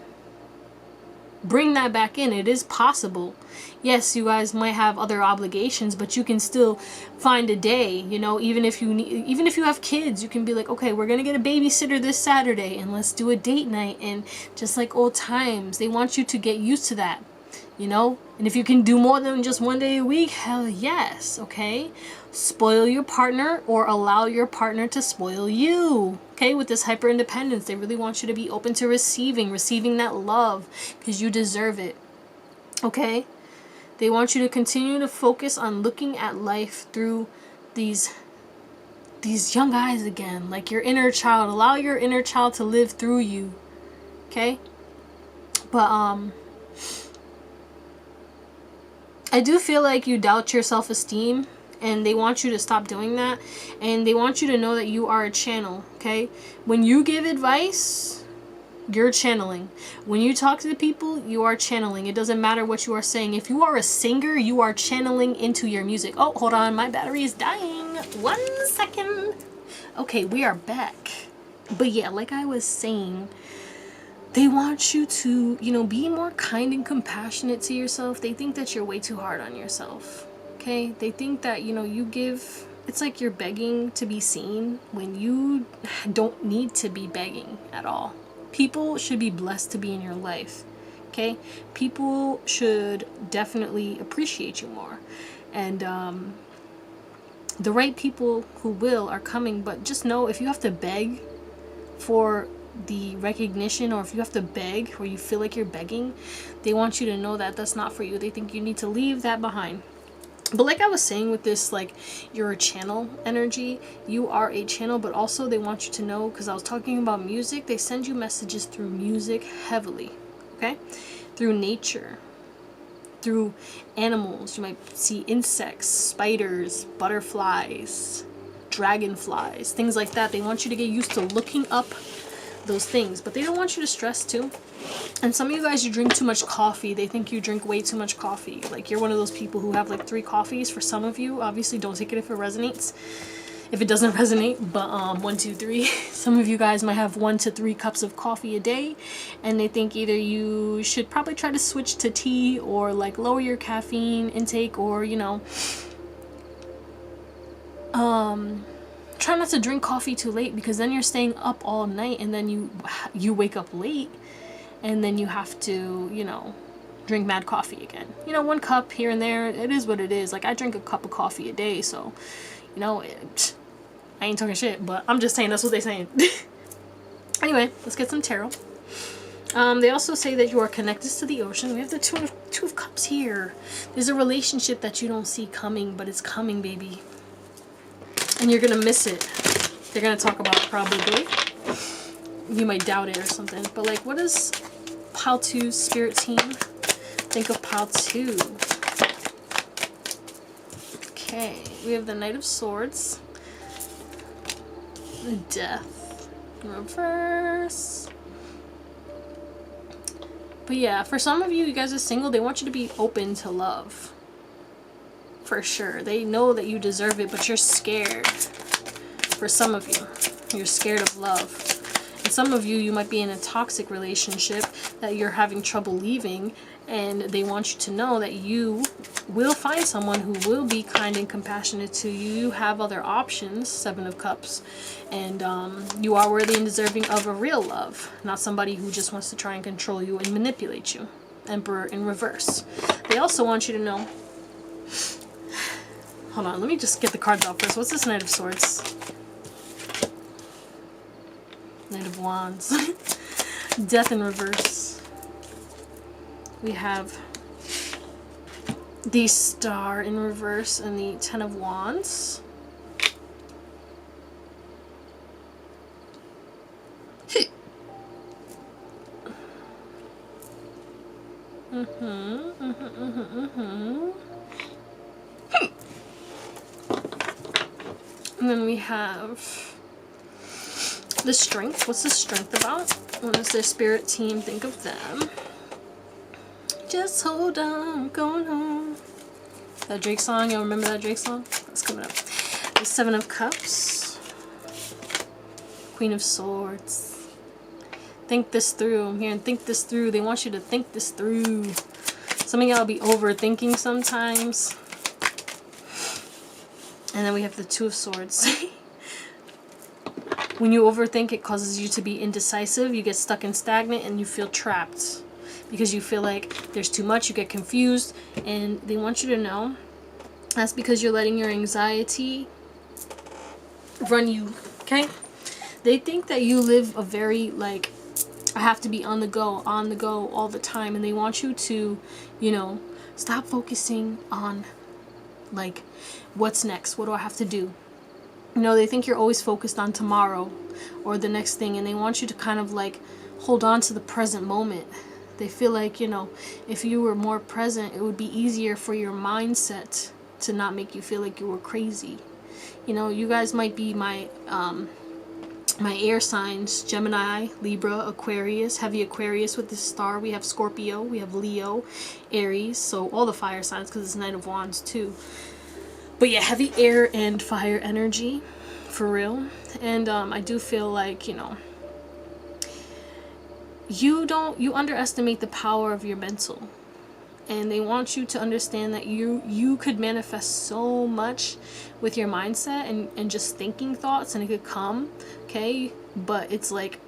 Bring that back in. It is possible. Yes, you guys might have other obligations, but you can still find a day, you know, even if you have kids, you can be like, okay, we're going to get a babysitter this Saturday and let's do a date night, and just like old times. They want you to get used to that, you know? And if you can do more than just one day a week, hell yes, okay? Spoil your partner or allow your partner to spoil you. Okay, with this hyper independence, they really want you to be open to receiving that love because you deserve it. Okay? They want you to continue to focus on looking at life through these young eyes again, like your inner child. Allow your inner child to live through you. Okay? But I do feel like you doubt your self-esteem, and they want you to stop doing that, and they want you to know that you are a channel. Okay, when you give advice, you're channeling. When you talk to the people, you are channeling. It doesn't matter what you are saying. If you are a singer, you are channeling into your music. Oh, hold on, my battery is dying. 1 second. Okay, we are back. But yeah, like I was saying, They want you to, you know, be more kind and compassionate to yourself. They think that you're way too hard on yourself. Okay? They think that, you know, you give, it's like you're begging to be seen when you don't need to be begging at all. People should be blessed to be in your life. Okay? People should definitely appreciate you more. And the right people who will are coming, but just know, if you have to beg for the recognition, or if you have to beg or you feel like you're begging, they want you to know that that's not for you. They think you need to leave that behind. But like I was saying with this, like, you're a channel energy, you are a channel, but also they want you to know, because I was talking about music, they send you messages through music heavily, okay? Through nature, through animals. You might see insects, spiders, butterflies, dragonflies, things like that. They want you to get used to looking up those things, but they don't want you to stress too. And some of you guys, you drink too much coffee. They think you drink way too much coffee. Like, you're one of those people who have like 3 coffees. For some of you, obviously don't take it if it resonates, if it doesn't resonate, but 1, 2, 3. Some of you guys might have 1 to 3 cups of coffee a day, and they think either you should probably try to switch to tea, or like lower your caffeine intake, or, you know, try not to drink coffee too late, because then you're staying up all night, and then you wake up late, and then you have to, you know, drink mad coffee again. You know, 1 cup here and there, it is what it is. Like, I drink a cup of coffee a day, so, you know, I ain't talking shit, but I'm just saying that's what they're saying. Anyway, let's get some tarot. They also say that you are connected to the ocean. We have the two of Cups here. There's a relationship that you don't see coming, but it's coming, baby. And you're gonna miss it. They're gonna talk about it probably. You might doubt it or something. But like, what does Pile 2's spirit team think of Pile 2? Okay, we have the Knight of Swords. The Death. Reverse. But yeah, for some of you, you guys are single, they want you to be open to love. For sure. They know that you deserve it, but you're scared. For some of you, you're scared of love. And some of you, you might be in a toxic relationship that you're having trouble leaving, and they want you to know that you will find someone who will be kind and compassionate to you. You have other options, 7 of Cups, and you are worthy and deserving of a real love, not somebody who just wants to try and control you and manipulate you. Emperor in reverse. They also want you to know, hold on, let me just get the cards out first. What's this Knight of Swords? Knight of Wands. Death in reverse. We have the Star in reverse and the 10 of Wands. And then we have the Strength. What's the Strength about? What does their spirit team think of them? Just hold on, I'm going home. That Drake song, y'all remember that Drake song? That's coming up. The 7 of Cups. Queen of Swords. Think this through. I'm hearing think this through. They want you to think this through. Some of y'all be overthinking sometimes. And then we have the 2 of Swords. When you overthink, it causes you to be indecisive. You get stuck and stagnant, and you feel trapped because you feel like there's too much. You get confused, and they want you to know that's because you're letting your anxiety run you, okay? They think that you live a very, like, I have to be on the go all the time, and they want you to, you know, stop focusing on, like, what's next? What do I have to do? You know, they think you're always focused on tomorrow or the next thing, and they want you to kind of like hold on to the present moment. They feel like, you know, if you were more present, it would be easier for your mindset to not make you feel like you were crazy. You know, you guys might be my air signs: Gemini, Libra, Aquarius, heavy Aquarius with the Star. We have Scorpio, we have Leo, Aries, so all the fire signs, because it's Knight of Wands too. But yeah, heavy air and fire energy, for real. And I do feel like, you know, you underestimate the power of your mental. And they want you to understand that you could manifest so much with your mindset and just thinking thoughts, and it could come, okay? But it's like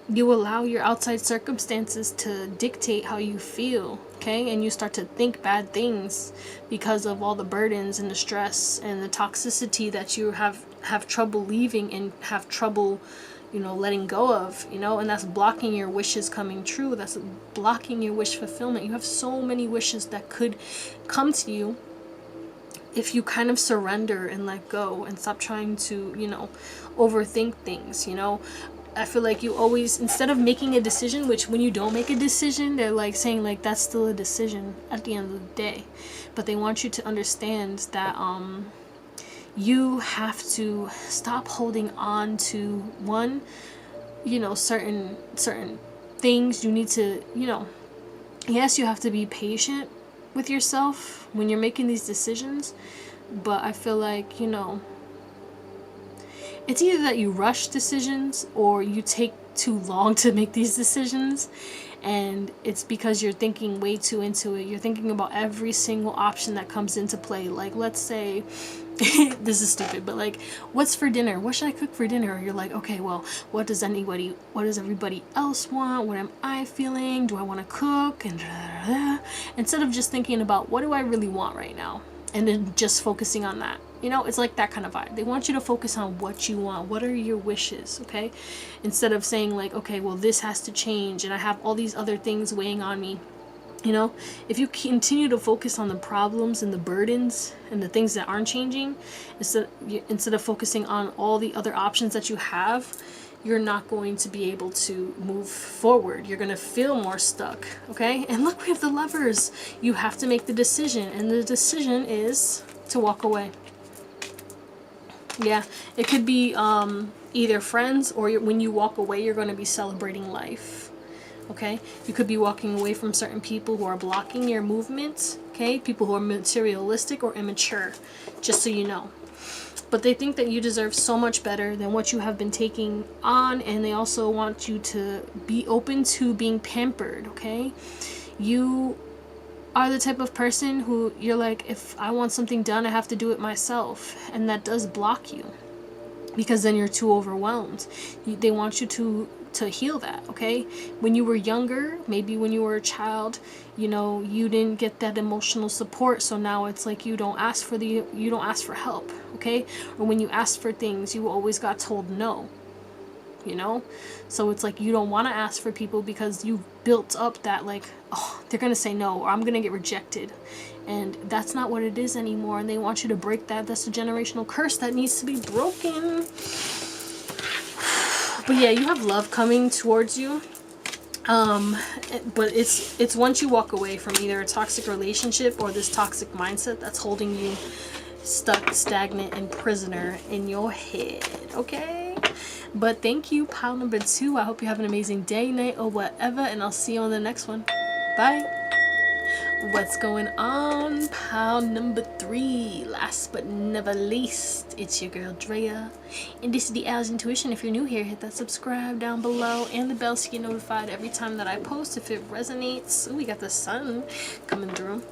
you allow your outside circumstances to dictate how you feel, okay? And you start to think bad things because of all the burdens and the stress and the toxicity that you have trouble leaving and have trouble, letting go of, and that's blocking your wishes coming true. That's blocking your wish fulfillment. You have so many wishes that could come to you if you kind of surrender and let go and stop trying to, overthink things, I feel like you always, instead of making a decision, which when you don't make a decision, they're like saying like that's still a decision at the end of the day. But they want you to understand that you have to stop holding on to one, certain things. You need to, yes, you have to be patient with yourself when you're making these decisions, but I feel like, it's either that you rush decisions or you take too long to make these decisions, and it's because you're thinking way too into it. You're thinking about every single option that comes into play. Like, let's say this is stupid, but like, what's for dinner? What should I cook for dinner? You're like, okay, well, what does everybody else want? What am I feeling? Do I want to cook? And instead of just thinking about what do I really want right now, and then just focusing on that. It's like that kind of vibe. They want you to focus on what you want. What are your wishes, okay? Instead of saying like, okay, well, this has to change and I have all these other things weighing on me. If you continue to focus on the problems and the burdens and the things that aren't changing, instead of focusing on all the other options that you have, you're not going to be able to move forward. You're going to feel more stuck, okay? And look, we have the Lovers. You have to make the decision, and the decision is to walk away. Yeah, it could be either friends, or when you walk away, you're going to be celebrating life, okay? You could be walking away from certain people who are blocking your movement, okay? People who are materialistic or immature, just so you know. But they think that you deserve so much better than what you have been taking on, and they also want you to be open to being pampered, okay? You are the type of person who you're like, if I want something done, I have to do it myself, and that does block you because then you're too overwhelmed. They want you to heal that, okay? When you were younger, maybe when you were a child, you didn't get that emotional support, so now it's like you don't ask for help, okay? Or when you asked for things, you always got told no, so it's like you don't want to ask for people because you built up that like, oh, they're gonna say no, or I'm gonna get rejected, and that's not what it is anymore. And they want you to break that. That's a generational curse that needs to be broken. But yeah, you have love coming towards you, but it's once you walk away from either a toxic relationship or this toxic mindset that's holding you stuck, stagnant, and prisoner in your head, okay? But thank you, pile number 2. I hope you have an amazing day, night, or whatever, and I'll see you on the next one. Bye. What's going on, pile number 3? Last but never least, it's your girl Drea, and this is the Owl's Intuition. If you're new here, hit that subscribe down below and the bell so you get notified every time that I post. If it resonates, ooh, we got the sun coming through,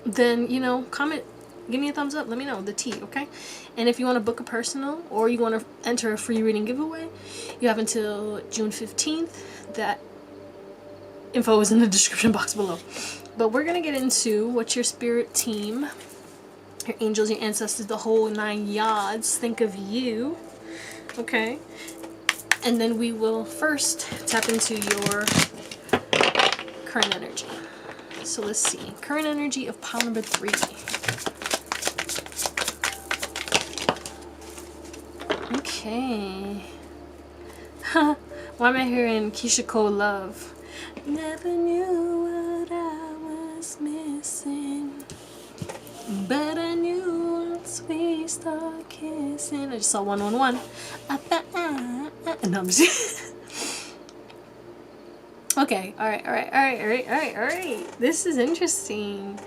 then comment, give me a thumbs up, let me know the tea, okay? And if you want to book a personal or you want to enter a free reading giveaway, you have until June 15th. That info is in the description box below. But we're going to get into what your spirit team, your angels, your ancestors, the whole 9 yards think of you, okay? And then we will first tap into your current energy. So let's see. Current energy of pile number 3. Okay. Why am I hearing Keisha Cole Love? Never knew what I was missing, but I knew once we start kissing. I just saw 111. No, I'm just okay, alright. This is interesting.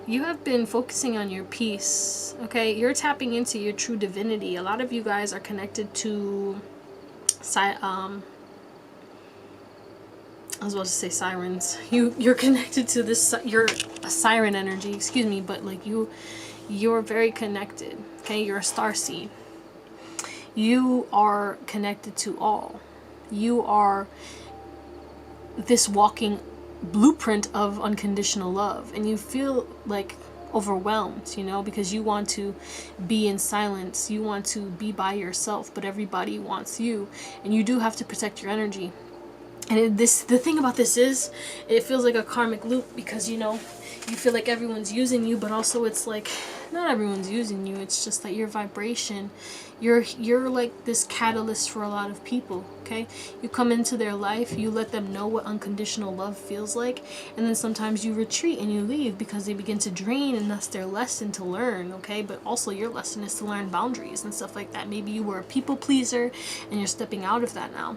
You have been focusing on your peace, okay? You're tapping into your true divinity. A lot of you guys are connected to I was about to say sirens. You're connected to this. You're a siren energy. Excuse me, but like you're very connected. Okay, you're a star seed. You are connected to all. You are this walking blueprint of unconditional love, and you feel like overwhelmed, you know, because you want to be in silence, you want to be by yourself, but everybody wants you, and you do have to protect your energy. And the thing about this is, it feels like a karmic loop, because you know, you feel like everyone's using you, but also it's like not everyone's using you. It's just that your vibration, you're like this catalyst for a lot of people. Okay, you come into their life, you let them know what unconditional love feels like, and then sometimes you retreat and you leave because they begin to drain, and that's their lesson to learn. Okay, but also your lesson is to learn boundaries and stuff like that. Maybe you were a people pleaser and you're stepping out of that now,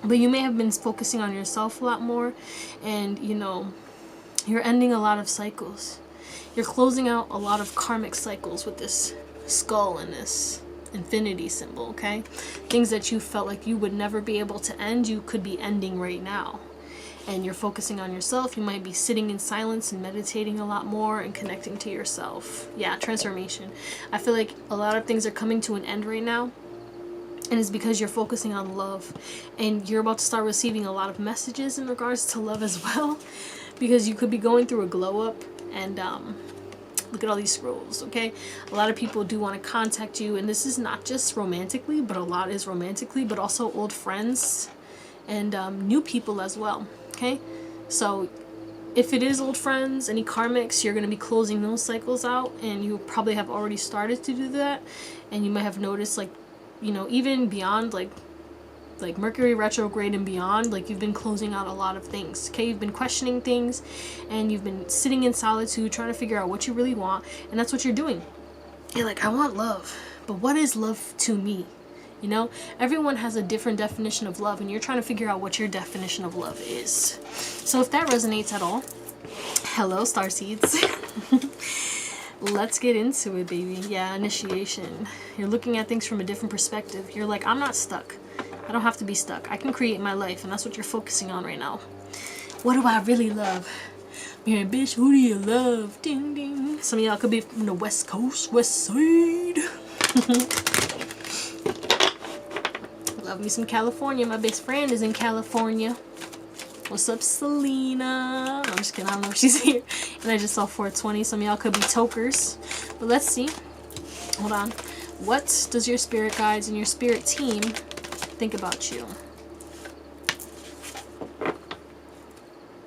but you may have been focusing on yourself a lot more, and you know, you're ending a lot of cycles. You're closing out a lot of karmic cycles with this skull and this infinity symbol, okay? Things that you felt like you would never be able to end, you could be ending right now. And you're focusing on yourself. You might be sitting in silence and meditating a lot more and connecting to yourself. Yeah, transformation. I feel like a lot of things are coming to an end right now, and it's because you're focusing on love, and you're about to start receiving a lot of messages in regards to love as well, because you could be going through a glow up. And look at all these scrolls. Okay, a lot of people do want to contact you, and this is not just romantically, but a lot is romantically, but also old friends and new people as well. Okay, so if it is old friends, any karmics, you're going to be closing those cycles out, and you probably have already started to do that. And you might have noticed, like, you know, even beyond like Mercury retrograde and beyond, like you've been closing out a lot of things. Okay, you've been questioning things, and you've been sitting in solitude trying to figure out what you really want, and that's what you're doing. You're like, I want love, but what is love to me? You know, everyone has a different definition of love, and you're trying to figure out what your definition of love is. So if that resonates at all, hello starseeds. Let's get into it, baby. Yeah, initiation. You're looking at things from a different perspective. You're like, I'm not stuck. I don't have to be stuck. I can create my life, and that's what you're focusing on right now. What do I really love? Man, bitch, who do you love? Ding, ding. Some of y'all could be from the West Coast, West Side. Love me some California. My best friend is in California. What's up, Selena? I'm just kidding. I don't know if she's here. And I just saw 420. Some of y'all could be tokers. But let's see. Hold on. What does your spirit guides and your spirit team think about you?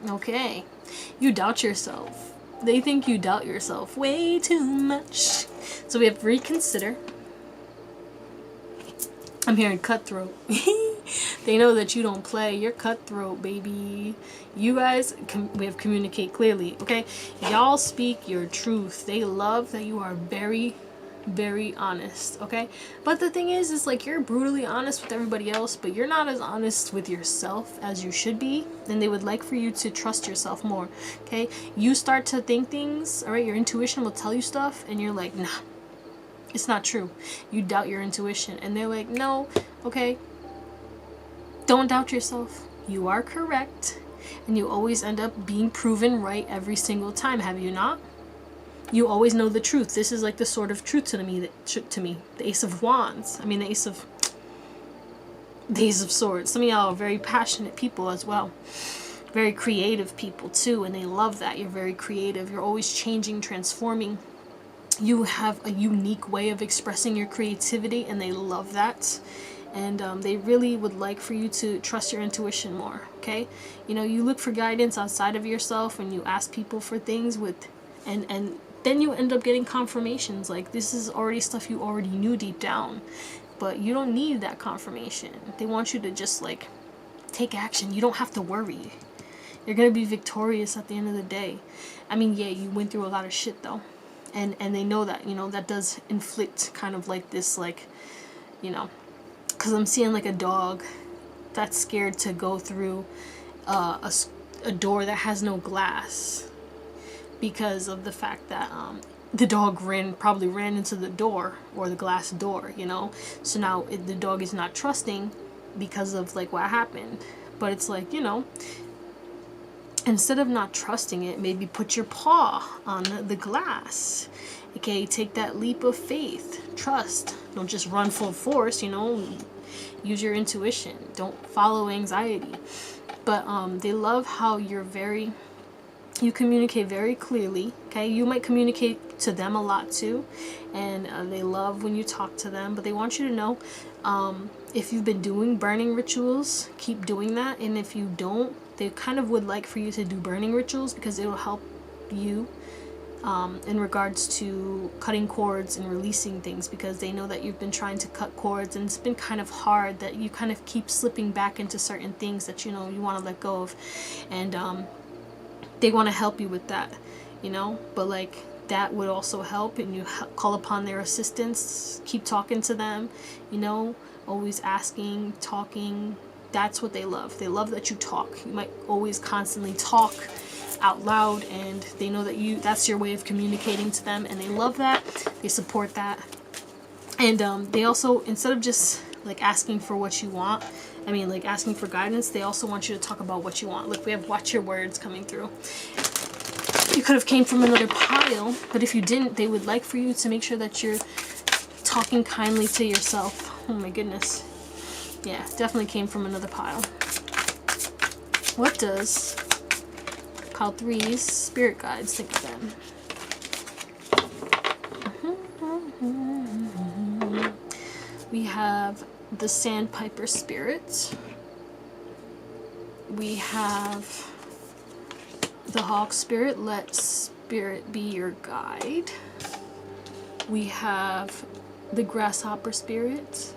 Okay, you doubt yourself. They think you doubt yourself way too much. So we have reconsider. I'm hearing cutthroat. They know that you don't play. You're cutthroat, baby. You guys, we have communicate clearly. Okay, y'all speak your truth. They love that you are very honest. Okay, but the thing is like you're brutally honest with everybody else, but you're not as honest with yourself as you should be, and they would like for you to trust yourself more. Okay, you start to think things, all right, your intuition will tell you stuff, and you're like, nah, it's not true. You doubt your intuition, and they're like, no, okay, don't doubt yourself. You are correct, and you always end up being proven right every single time. Have you not? You always know the truth. This is like the sword of truth to me. The Ace of Wands. I mean, the Ace of Swords. Some of y'all are very passionate people as well. Very creative people too, and they love that. You're very creative. You're always changing, transforming. You have a unique way of expressing your creativity, and they love that. And they really would like for you to trust your intuition more. Okay, you know, you look for guidance outside of yourself, and you ask people for things with, and then you end up getting confirmations. Like, this is already stuff you already knew deep down, but you don't need that confirmation. They want you to just like take action. You don't have to worry. You're gonna be victorious at the end of the day. I mean, yeah, you went through a lot of shit though, and they know that, you know, that does inflict kind of like this, like, you know, because I'm seeing like a dog that's scared to go through a door that has no glass, because of the fact that the dog probably ran into the door, or the glass door, you know. So now the dog is not trusting because of like what happened. But it's like, you know, instead of not trusting it, maybe put your paw on the glass. Okay, take that leap of faith. Trust. Don't just run full force, you know. Use your intuition. Don't follow anxiety. But they love how you communicate very clearly. Okay, you might communicate to them a lot too, and they love when you talk to them. But they want you to know, if you've been doing burning rituals, keep doing that. And if you don't, they kind of would like for you to do burning rituals, because it will help you in regards to cutting cords and releasing things, because they know that you've been trying to cut cords and it's been kind of hard, that you kind of keep slipping back into certain things that, you know, you want to let go of. And they want to help you with that, you know. But like, that would also help, and you call upon their assistance. Keep talking to them, you know, always asking, talking. That's what they love. They love that you talk. You might always constantly talk out loud, and they know that that's your way of communicating to them, and they love that. They support that. And they also, instead of just like asking for what you want, I mean like asking for guidance, they also want you to talk about what you want. Look, we have watch your words coming through. You could have came from another pile, but if you didn't, they would like for you to make sure that you're talking kindly to yourself. Oh my goodness. Yeah, definitely came from another pile. What does pile 3's spirit guides think of them? We have the Sandpiper Spirit. We have the Hawk Spirit. Let Spirit be your guide. We have the Grasshopper Spirit.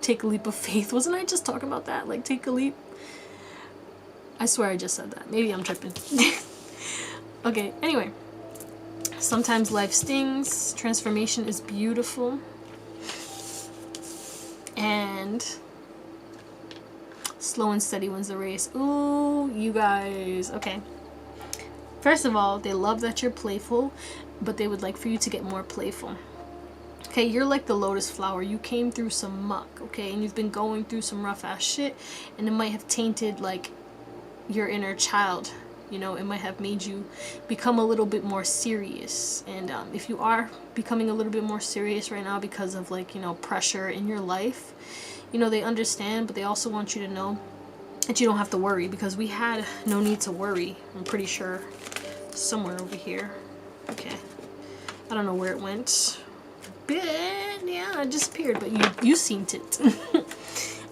Take a leap of faith. Wasn't I just talking about that? Like, take a leap. I swear I just said that. Maybe I'm tripping. Okay, anyway. Sometimes life stings. Transformation is beautiful. And slow and steady wins the race. Ooh, you guys. Okay. First of all, they love that you're playful, but they would like for you to get more playful. Okay, you're like the lotus flower. You came through some muck, okay? And you've been going through some rough ass shit, and it might have tainted like your inner child. You know, it might have made you become a little bit more serious. And if you are becoming a little bit more serious right now because of like, you know, pressure in your life, you know, they understand, but they also want you to know that you don't have to worry, because we had no need to worry. I'm pretty sure somewhere over here. Okay. I don't know where it went. But yeah, it disappeared, but you seen it.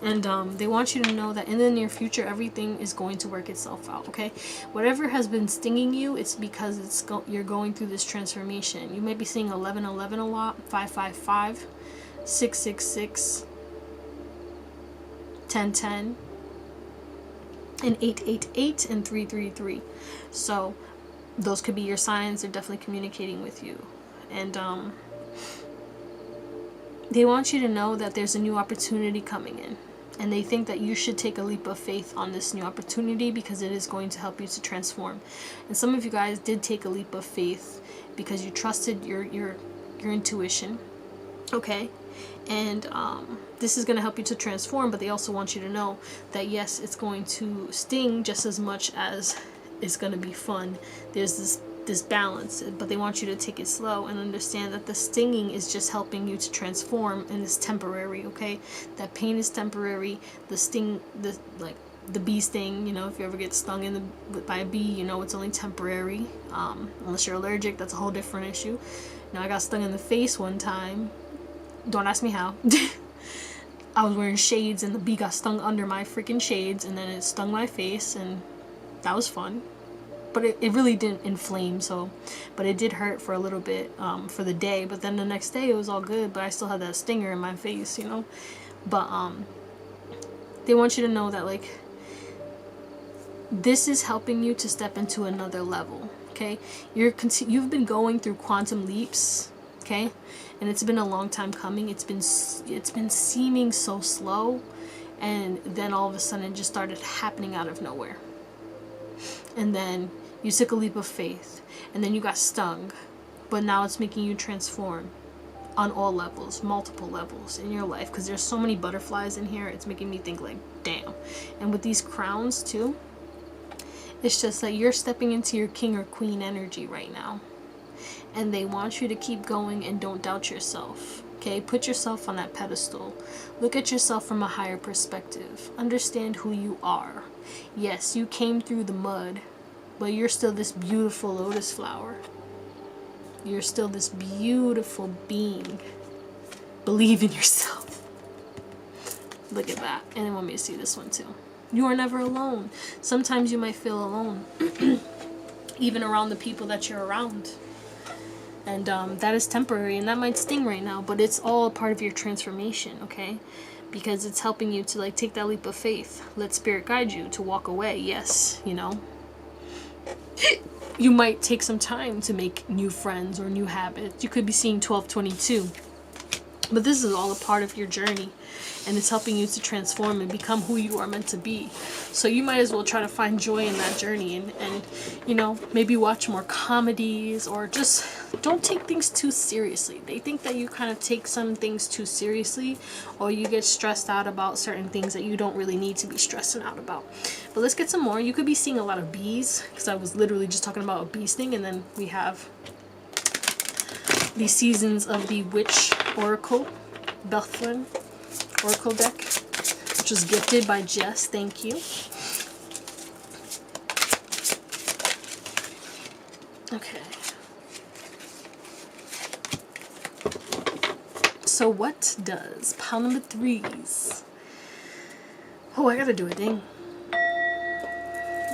And they want you to know that in the near future, everything is going to work itself out, okay? Whatever has been stinging you, it's because you're going through this transformation. You might be seeing 1111 a lot, 555, 666, 1010, and 888, and 333. So those could be your signs. They're definitely communicating with you. And they want you to know that there's a new opportunity coming in. And they think that you should take a leap of faith on this new opportunity, because it is going to help you to transform. And some of you guys did take a leap of faith because you trusted your intuition. Okay? And this is going to help you to transform, but they also want you to know that yes, it's going to sting just as much as it's going to be fun. There's this balance, but they want you to take it slow and understand that the stinging is just helping you to transform, and it's temporary. Okay, that pain is temporary. The sting, the bee sting, you know, if you ever get stung by a bee, you know it's only temporary, unless you're allergic. That's a whole different issue. Now, I got stung in the face one time. Don't ask me how. I was wearing shades and the bee got stung under my freaking shades, and then it stung my face, and that was fun. But it really didn't inflame, so, but it did hurt for a little bit, for the day. But then the next day it was all good, but I still had that stinger in my face, you know. But they want you to know that like this is helping you to step into another level. Okay, you've been going through quantum leaps, okay, and it's been a long time coming. It's been seeming so slow, and then all of a sudden it just started happening out of nowhere. And then you took a leap of faith, and then you got stung, but now it's making you transform. on all levels, multiple levels in your life, because there's so many butterflies in here. It's making me think like, damn. And with these crowns too, it's just that you're stepping into your king or queen energy right now, and they want you to keep going and don't doubt yourself. Okay, put yourself on that pedestal. Look at yourself from a higher perspective. Understand who you are. Yes, you came through the mud, but you're still this beautiful lotus flower. You're still this beautiful being. Believe in yourself. Look at that. And I want me to see this one too. You are never alone. Sometimes you might feel alone, even around the people that you're around. And that is temporary, and that might sting right now, but it's all a part of your transformation, okay? Because it's helping you to like take that leap of faith. Let spirit guide you to walk away. Yes, you know. You might take some time to make new friends or new habits. You could be seeing 1222. But this is all a part of your journey, and it's helping you to transform and become who you are meant to be. So you might as well try to find joy in that journey, and you know, maybe watch more comedies, or just don't take things too seriously. They think that you kind of take some things too seriously, or you get stressed out about certain things that you don't really need to be stressing out about. But let's get some more. You could be seeing a lot of bees, because I was literally just talking about a bee sting, and then we have the Seasons of the Witch Oracle, Bethlin Oracle deck, which was gifted by Jess. Thank you. Okay. So what does pile number 3's? Oh, I gotta do a thing.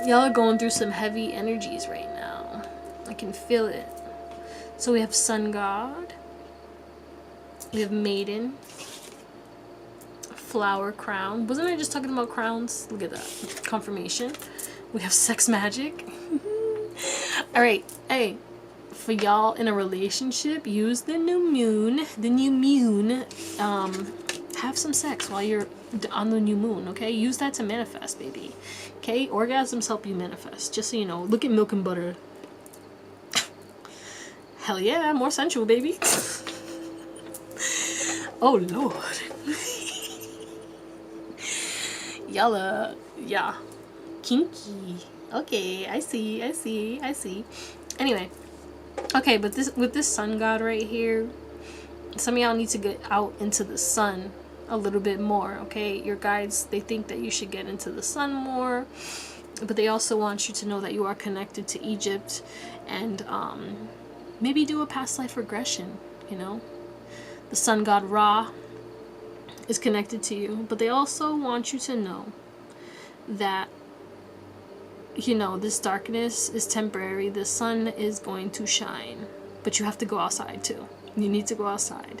Y'all are going through some heavy energies right now. I can feel it. So we have Sun God, we have Maiden, Flower Crown. Wasn't I just talking about crowns? Look at that. Confirmation. We have Sex Magic. Alright, hey, for y'all in a relationship, use the new moon. Have some sex while you're on the new moon, okay? Use that to manifest, baby. Okay? Orgasms help you manifest. Just so you know. Look at Milk and Butter. Hell yeah, more sensual, baby. Oh, Lord. Y'all, yeah. Kinky. Okay, I see. Anyway. Okay, but with this sun god right here, some of y'all need to get out into the sun a little bit more, okay? Your guides, they think that you should get into the sun more, but they also want you to know that you are connected to Egypt, and, maybe do a past life regression, you know? The sun god Ra is connected to you, but they also want you to know that, you know, this darkness is temporary. The sun is going to shine, but you have to go outside too. You need to go outside.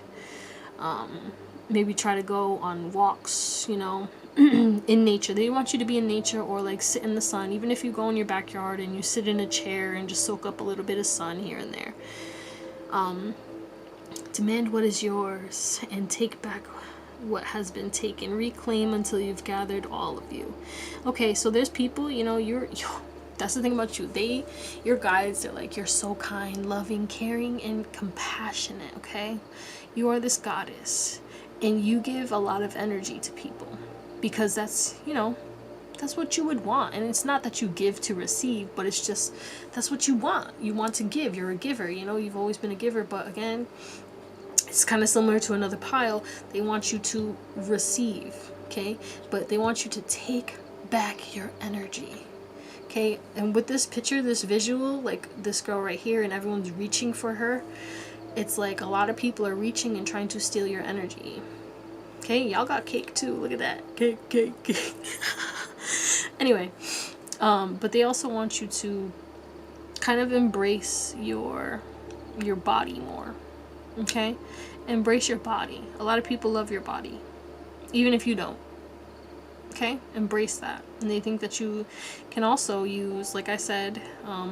Maybe try to go on walks, you know, in nature. They want you to be in nature, or like sit in the sun. Even if you go in your backyard and you sit in a chair and just soak up a little bit of sun here and there. Demand what is yours and take back what has been taken. Reclaim until you've gathered all of you. Okay, so there's people, you know, that's the thing about you. Your guides, they're like, you're so kind, loving, caring, and compassionate, okay? You are this goddess, and you give a lot of energy to people, because that's, you know, that's what you would want. And it's not that you give to receive, but it's just, that's what you want. You want to give. You're a giver, you know, you've always been a giver. But again, it's kind of similar to another pile. They want you to receive, okay? But they want you to take back your energy, okay? And with this picture, this visual, like this girl right here, and everyone's reaching for her, it's like a lot of people are reaching and trying to steal your energy. Okay, y'all got cake too. Look at that. Cake. Anyway, but they also want you to kind of embrace your body more. Okay? Embrace your body. A lot of people love your body, even if you don't. Okay? Embrace that. And they think that you can also use, like I said, a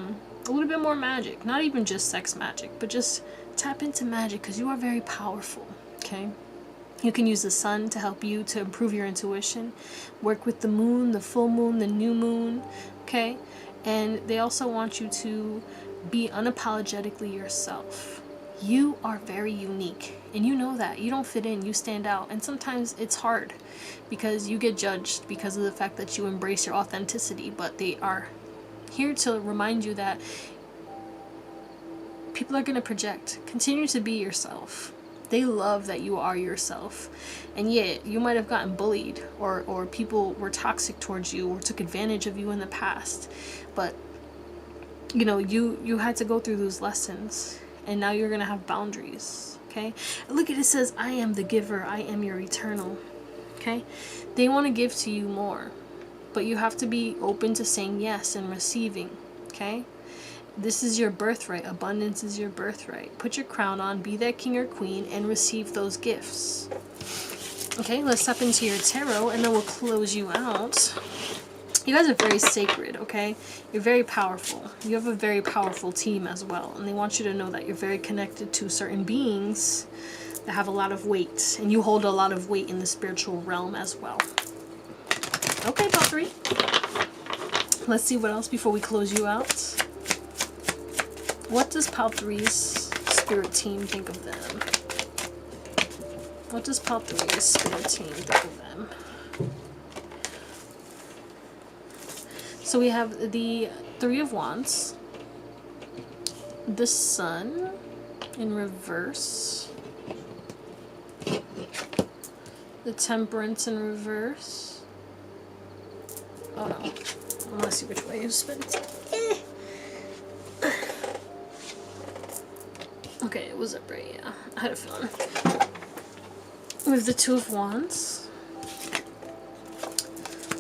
little bit more magic. Not even just sex magic, but just tap into magic, because you are very powerful. Okay? You can use the sun to help you to improve your intuition. Work with the moon, the full moon, the new moon. Okay? And they also want you to be unapologetically yourself. You are very unique, and you know that. You don't fit in, you stand out. And sometimes it's hard because you get judged because of the fact that you embrace your authenticity, but they are here to remind you that people are going to project. Continue to be yourself. They love that you are yourself. And yet, you might have gotten bullied, or people were toxic towards you or took advantage of you in the past. But, you know, you had to go through those lessons. And now you're going to have boundaries. Okay? Look at it, says, I am the giver. I am your eternal. Okay? They want to give to you more. But you have to be open to saying yes and receiving. Okay? This is your birthright. Abundance is your birthright. Put your crown on, be that king or queen, and receive those gifts. Okay, let's step into your tarot, and then we'll close you out. You guys are very sacred, okay? You're very powerful. You have a very powerful team as well, and they want you to know that you're very connected to certain beings that have a lot of weight, and you hold a lot of weight in the spiritual realm as well. Okay, pile 3. Let's see what else before we close you out. What does pile 3's spirit team think of them? What does pile 3's spirit team think of them? So we have the 3 of Wands, the Sun in reverse, the Temperance in reverse. Oh no, I want to see which way you spin. Okay, it was upright, yeah. I had a feeling. We have the 2 of Wands,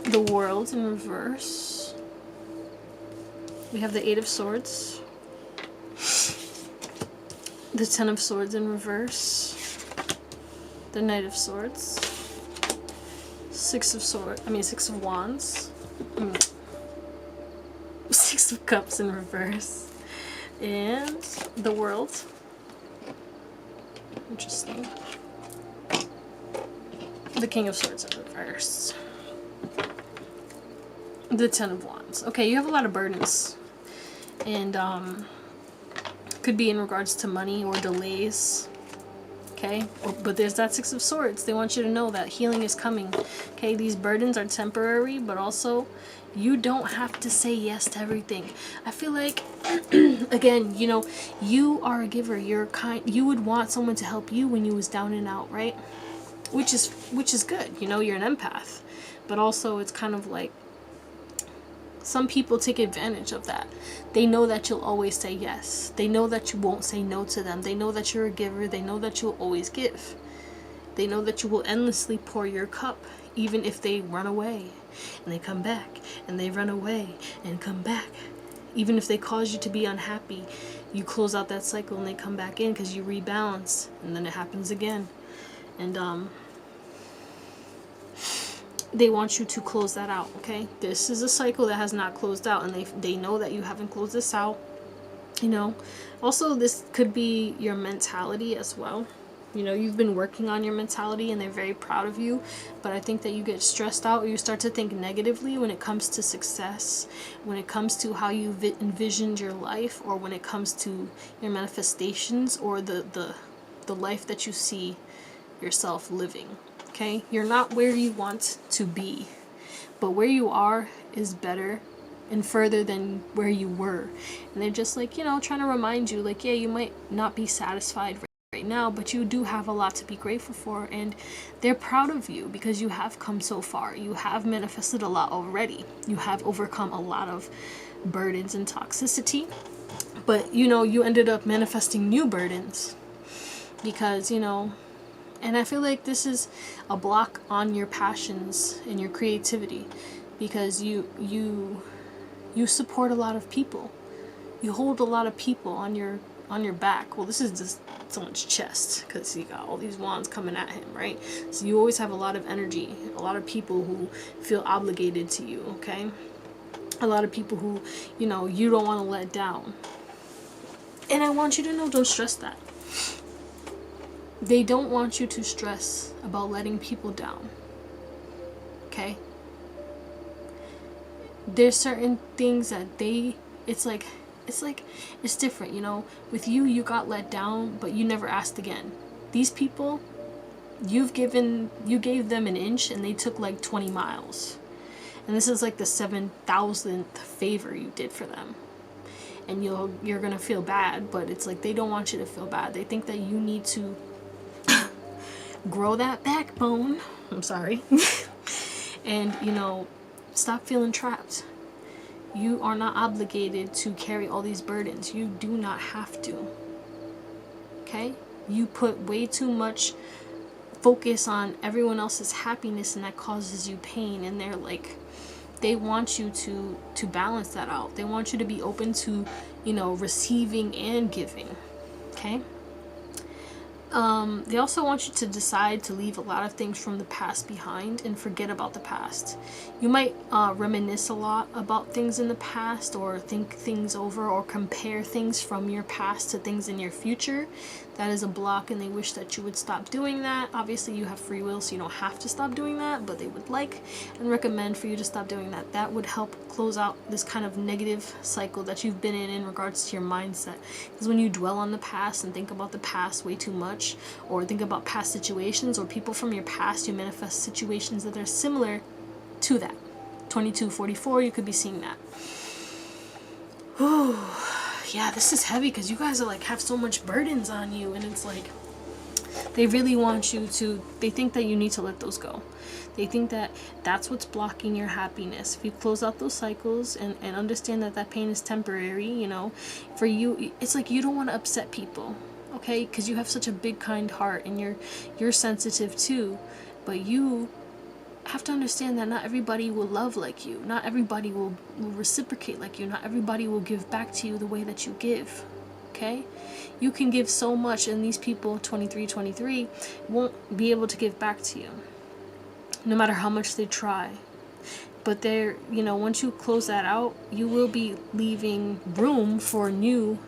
the World in reverse. We have the 8 of Swords, the 10 of Swords in reverse, the Knight of Swords, 6 of Wands, 6 of Cups in reverse, and the World. Interesting. The King of Swords in reverse. The 10 of Wands. Okay, you have a lot of burdens. And could be in regards to money or delays. Okay? But there's that 6 of Swords. They want you to know that healing is coming. Okay, these burdens are temporary, but also you don't have to say yes to everything. I feel like again, you know, you are a giver. You're kind. You would want someone to help you when you was down and out, right? Which is good. You know, you're an empath. But also it's kind of like some people take advantage of that. They know that you'll always say yes. They know that you won't say no to them. They know that you're a giver. They know that you'll always give. They know that you will endlessly pour your cup, even if they run away and they come back, and they run away and come back. Even if they cause you to be unhappy, you close out that cycle and they come back in because you rebalance, and then it happens again. And they want you to close that out, okay? This is a cycle that has not closed out, and they know that you haven't closed this out, you know. Also, this could be your mentality as well. You know, you've been working on your mentality and they're very proud of you, but I think that you get stressed out, or you start to think negatively when it comes to success, when it comes to how you envisioned your life, or when it comes to your manifestations, or the life that you see yourself living. Okay, you're not where you want to be, but where you are is better and further than where you were. And they're just like, you know, trying to remind you, like, yeah, you might not be satisfied right now, but you do have a lot to be grateful for, and they're proud of you because you have come so far. You have manifested a lot already. You have overcome a lot of burdens and toxicity, but you know, you ended up manifesting new burdens because, you know, and I feel like this is a block on your passions and your creativity, because you support a lot of people. You hold a lot of people on your back. Well, this is just someone's chest, because you got all these wands coming at him, right? So you always have a lot of energy, a lot of people who feel obligated to you, okay? A lot of people who, you know, you don't want to let down. And I want you to know, don't stress that. They don't want you to stress about letting people down, okay? There's certain things that it's like it's like, it's different, you know. With you, you got let down, but you never asked again. These people, you gave them an inch and they took like 20 miles. And this is like the 7,000th favor you did for them. And you're gonna feel bad, but it's like they don't want you to feel bad. They think that you need to grow that backbone. I'm sorry. And, you know, stop feeling trapped. You are not obligated to carry all these burdens. You do not have to. Okay? You put way too much focus on everyone else's happiness, and that causes you pain. And they're like, they want you to balance that out. They want you to be open to, you know, receiving and giving. Okay? They also want you to decide to leave a lot of things from the past behind and forget about the past. You might reminisce a lot about things in the past, or think things over, or compare things from your past to things in your future. That is a block, and they wish that you would stop doing that. Obviously, you have free will, so you don't have to stop doing that, but they would like and recommend for you to stop doing that. That would help close out this kind of negative cycle that you've been in regards to your mindset. Because when you dwell on the past and think about the past way too much, or think about past situations or people from your past, you manifest situations that are similar to that. 2244, you could be seeing that. Ooh. Yeah, this is heavy because you guys are like have so much burdens on you, and it's like they really want you to, they think that you need to let those go. They think that that's what's blocking your happiness. If you close out those cycles and understand that that pain is temporary, you know, for you, it's like you don't want to upset people, okay? Because you have such a big, kind heart, and you're sensitive too, but you have to understand that not everybody will love like you. Not everybody will reciprocate like you. Not everybody will give back to you the way that you give. Okay? You can give so much, and these people, 23, won't be able to give back to you. No matter how much they try. But they're, you know, once you close that out, you will be leaving room for new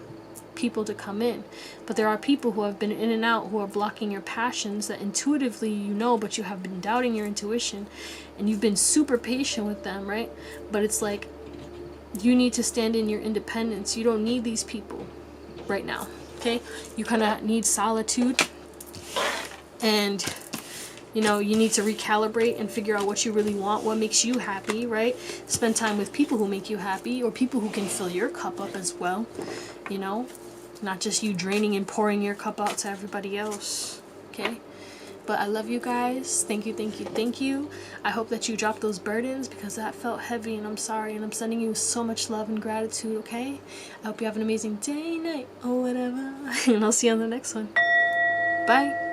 people to come in. But there are people who have been in and out, who are blocking your passions that intuitively you know, but you have been doubting your intuition, and you've been super patient with them, right? But it's like you need to stand in your independence. You don't need these people right now, okay? You kind of need solitude, and you know, you need to recalibrate and figure out what you really want, what makes you happy, right? Spend time with people who make you happy, or people who can fill your cup up as well, you know? Not just you draining and pouring your cup out to everybody else, okay? But I love you guys. Thank you. I hope that you drop those burdens, because that felt heavy, and I'm sorry, and I'm sending you so much love and gratitude, okay? I hope you have an amazing day, night, or whatever, and I'll see you on the next one. Bye.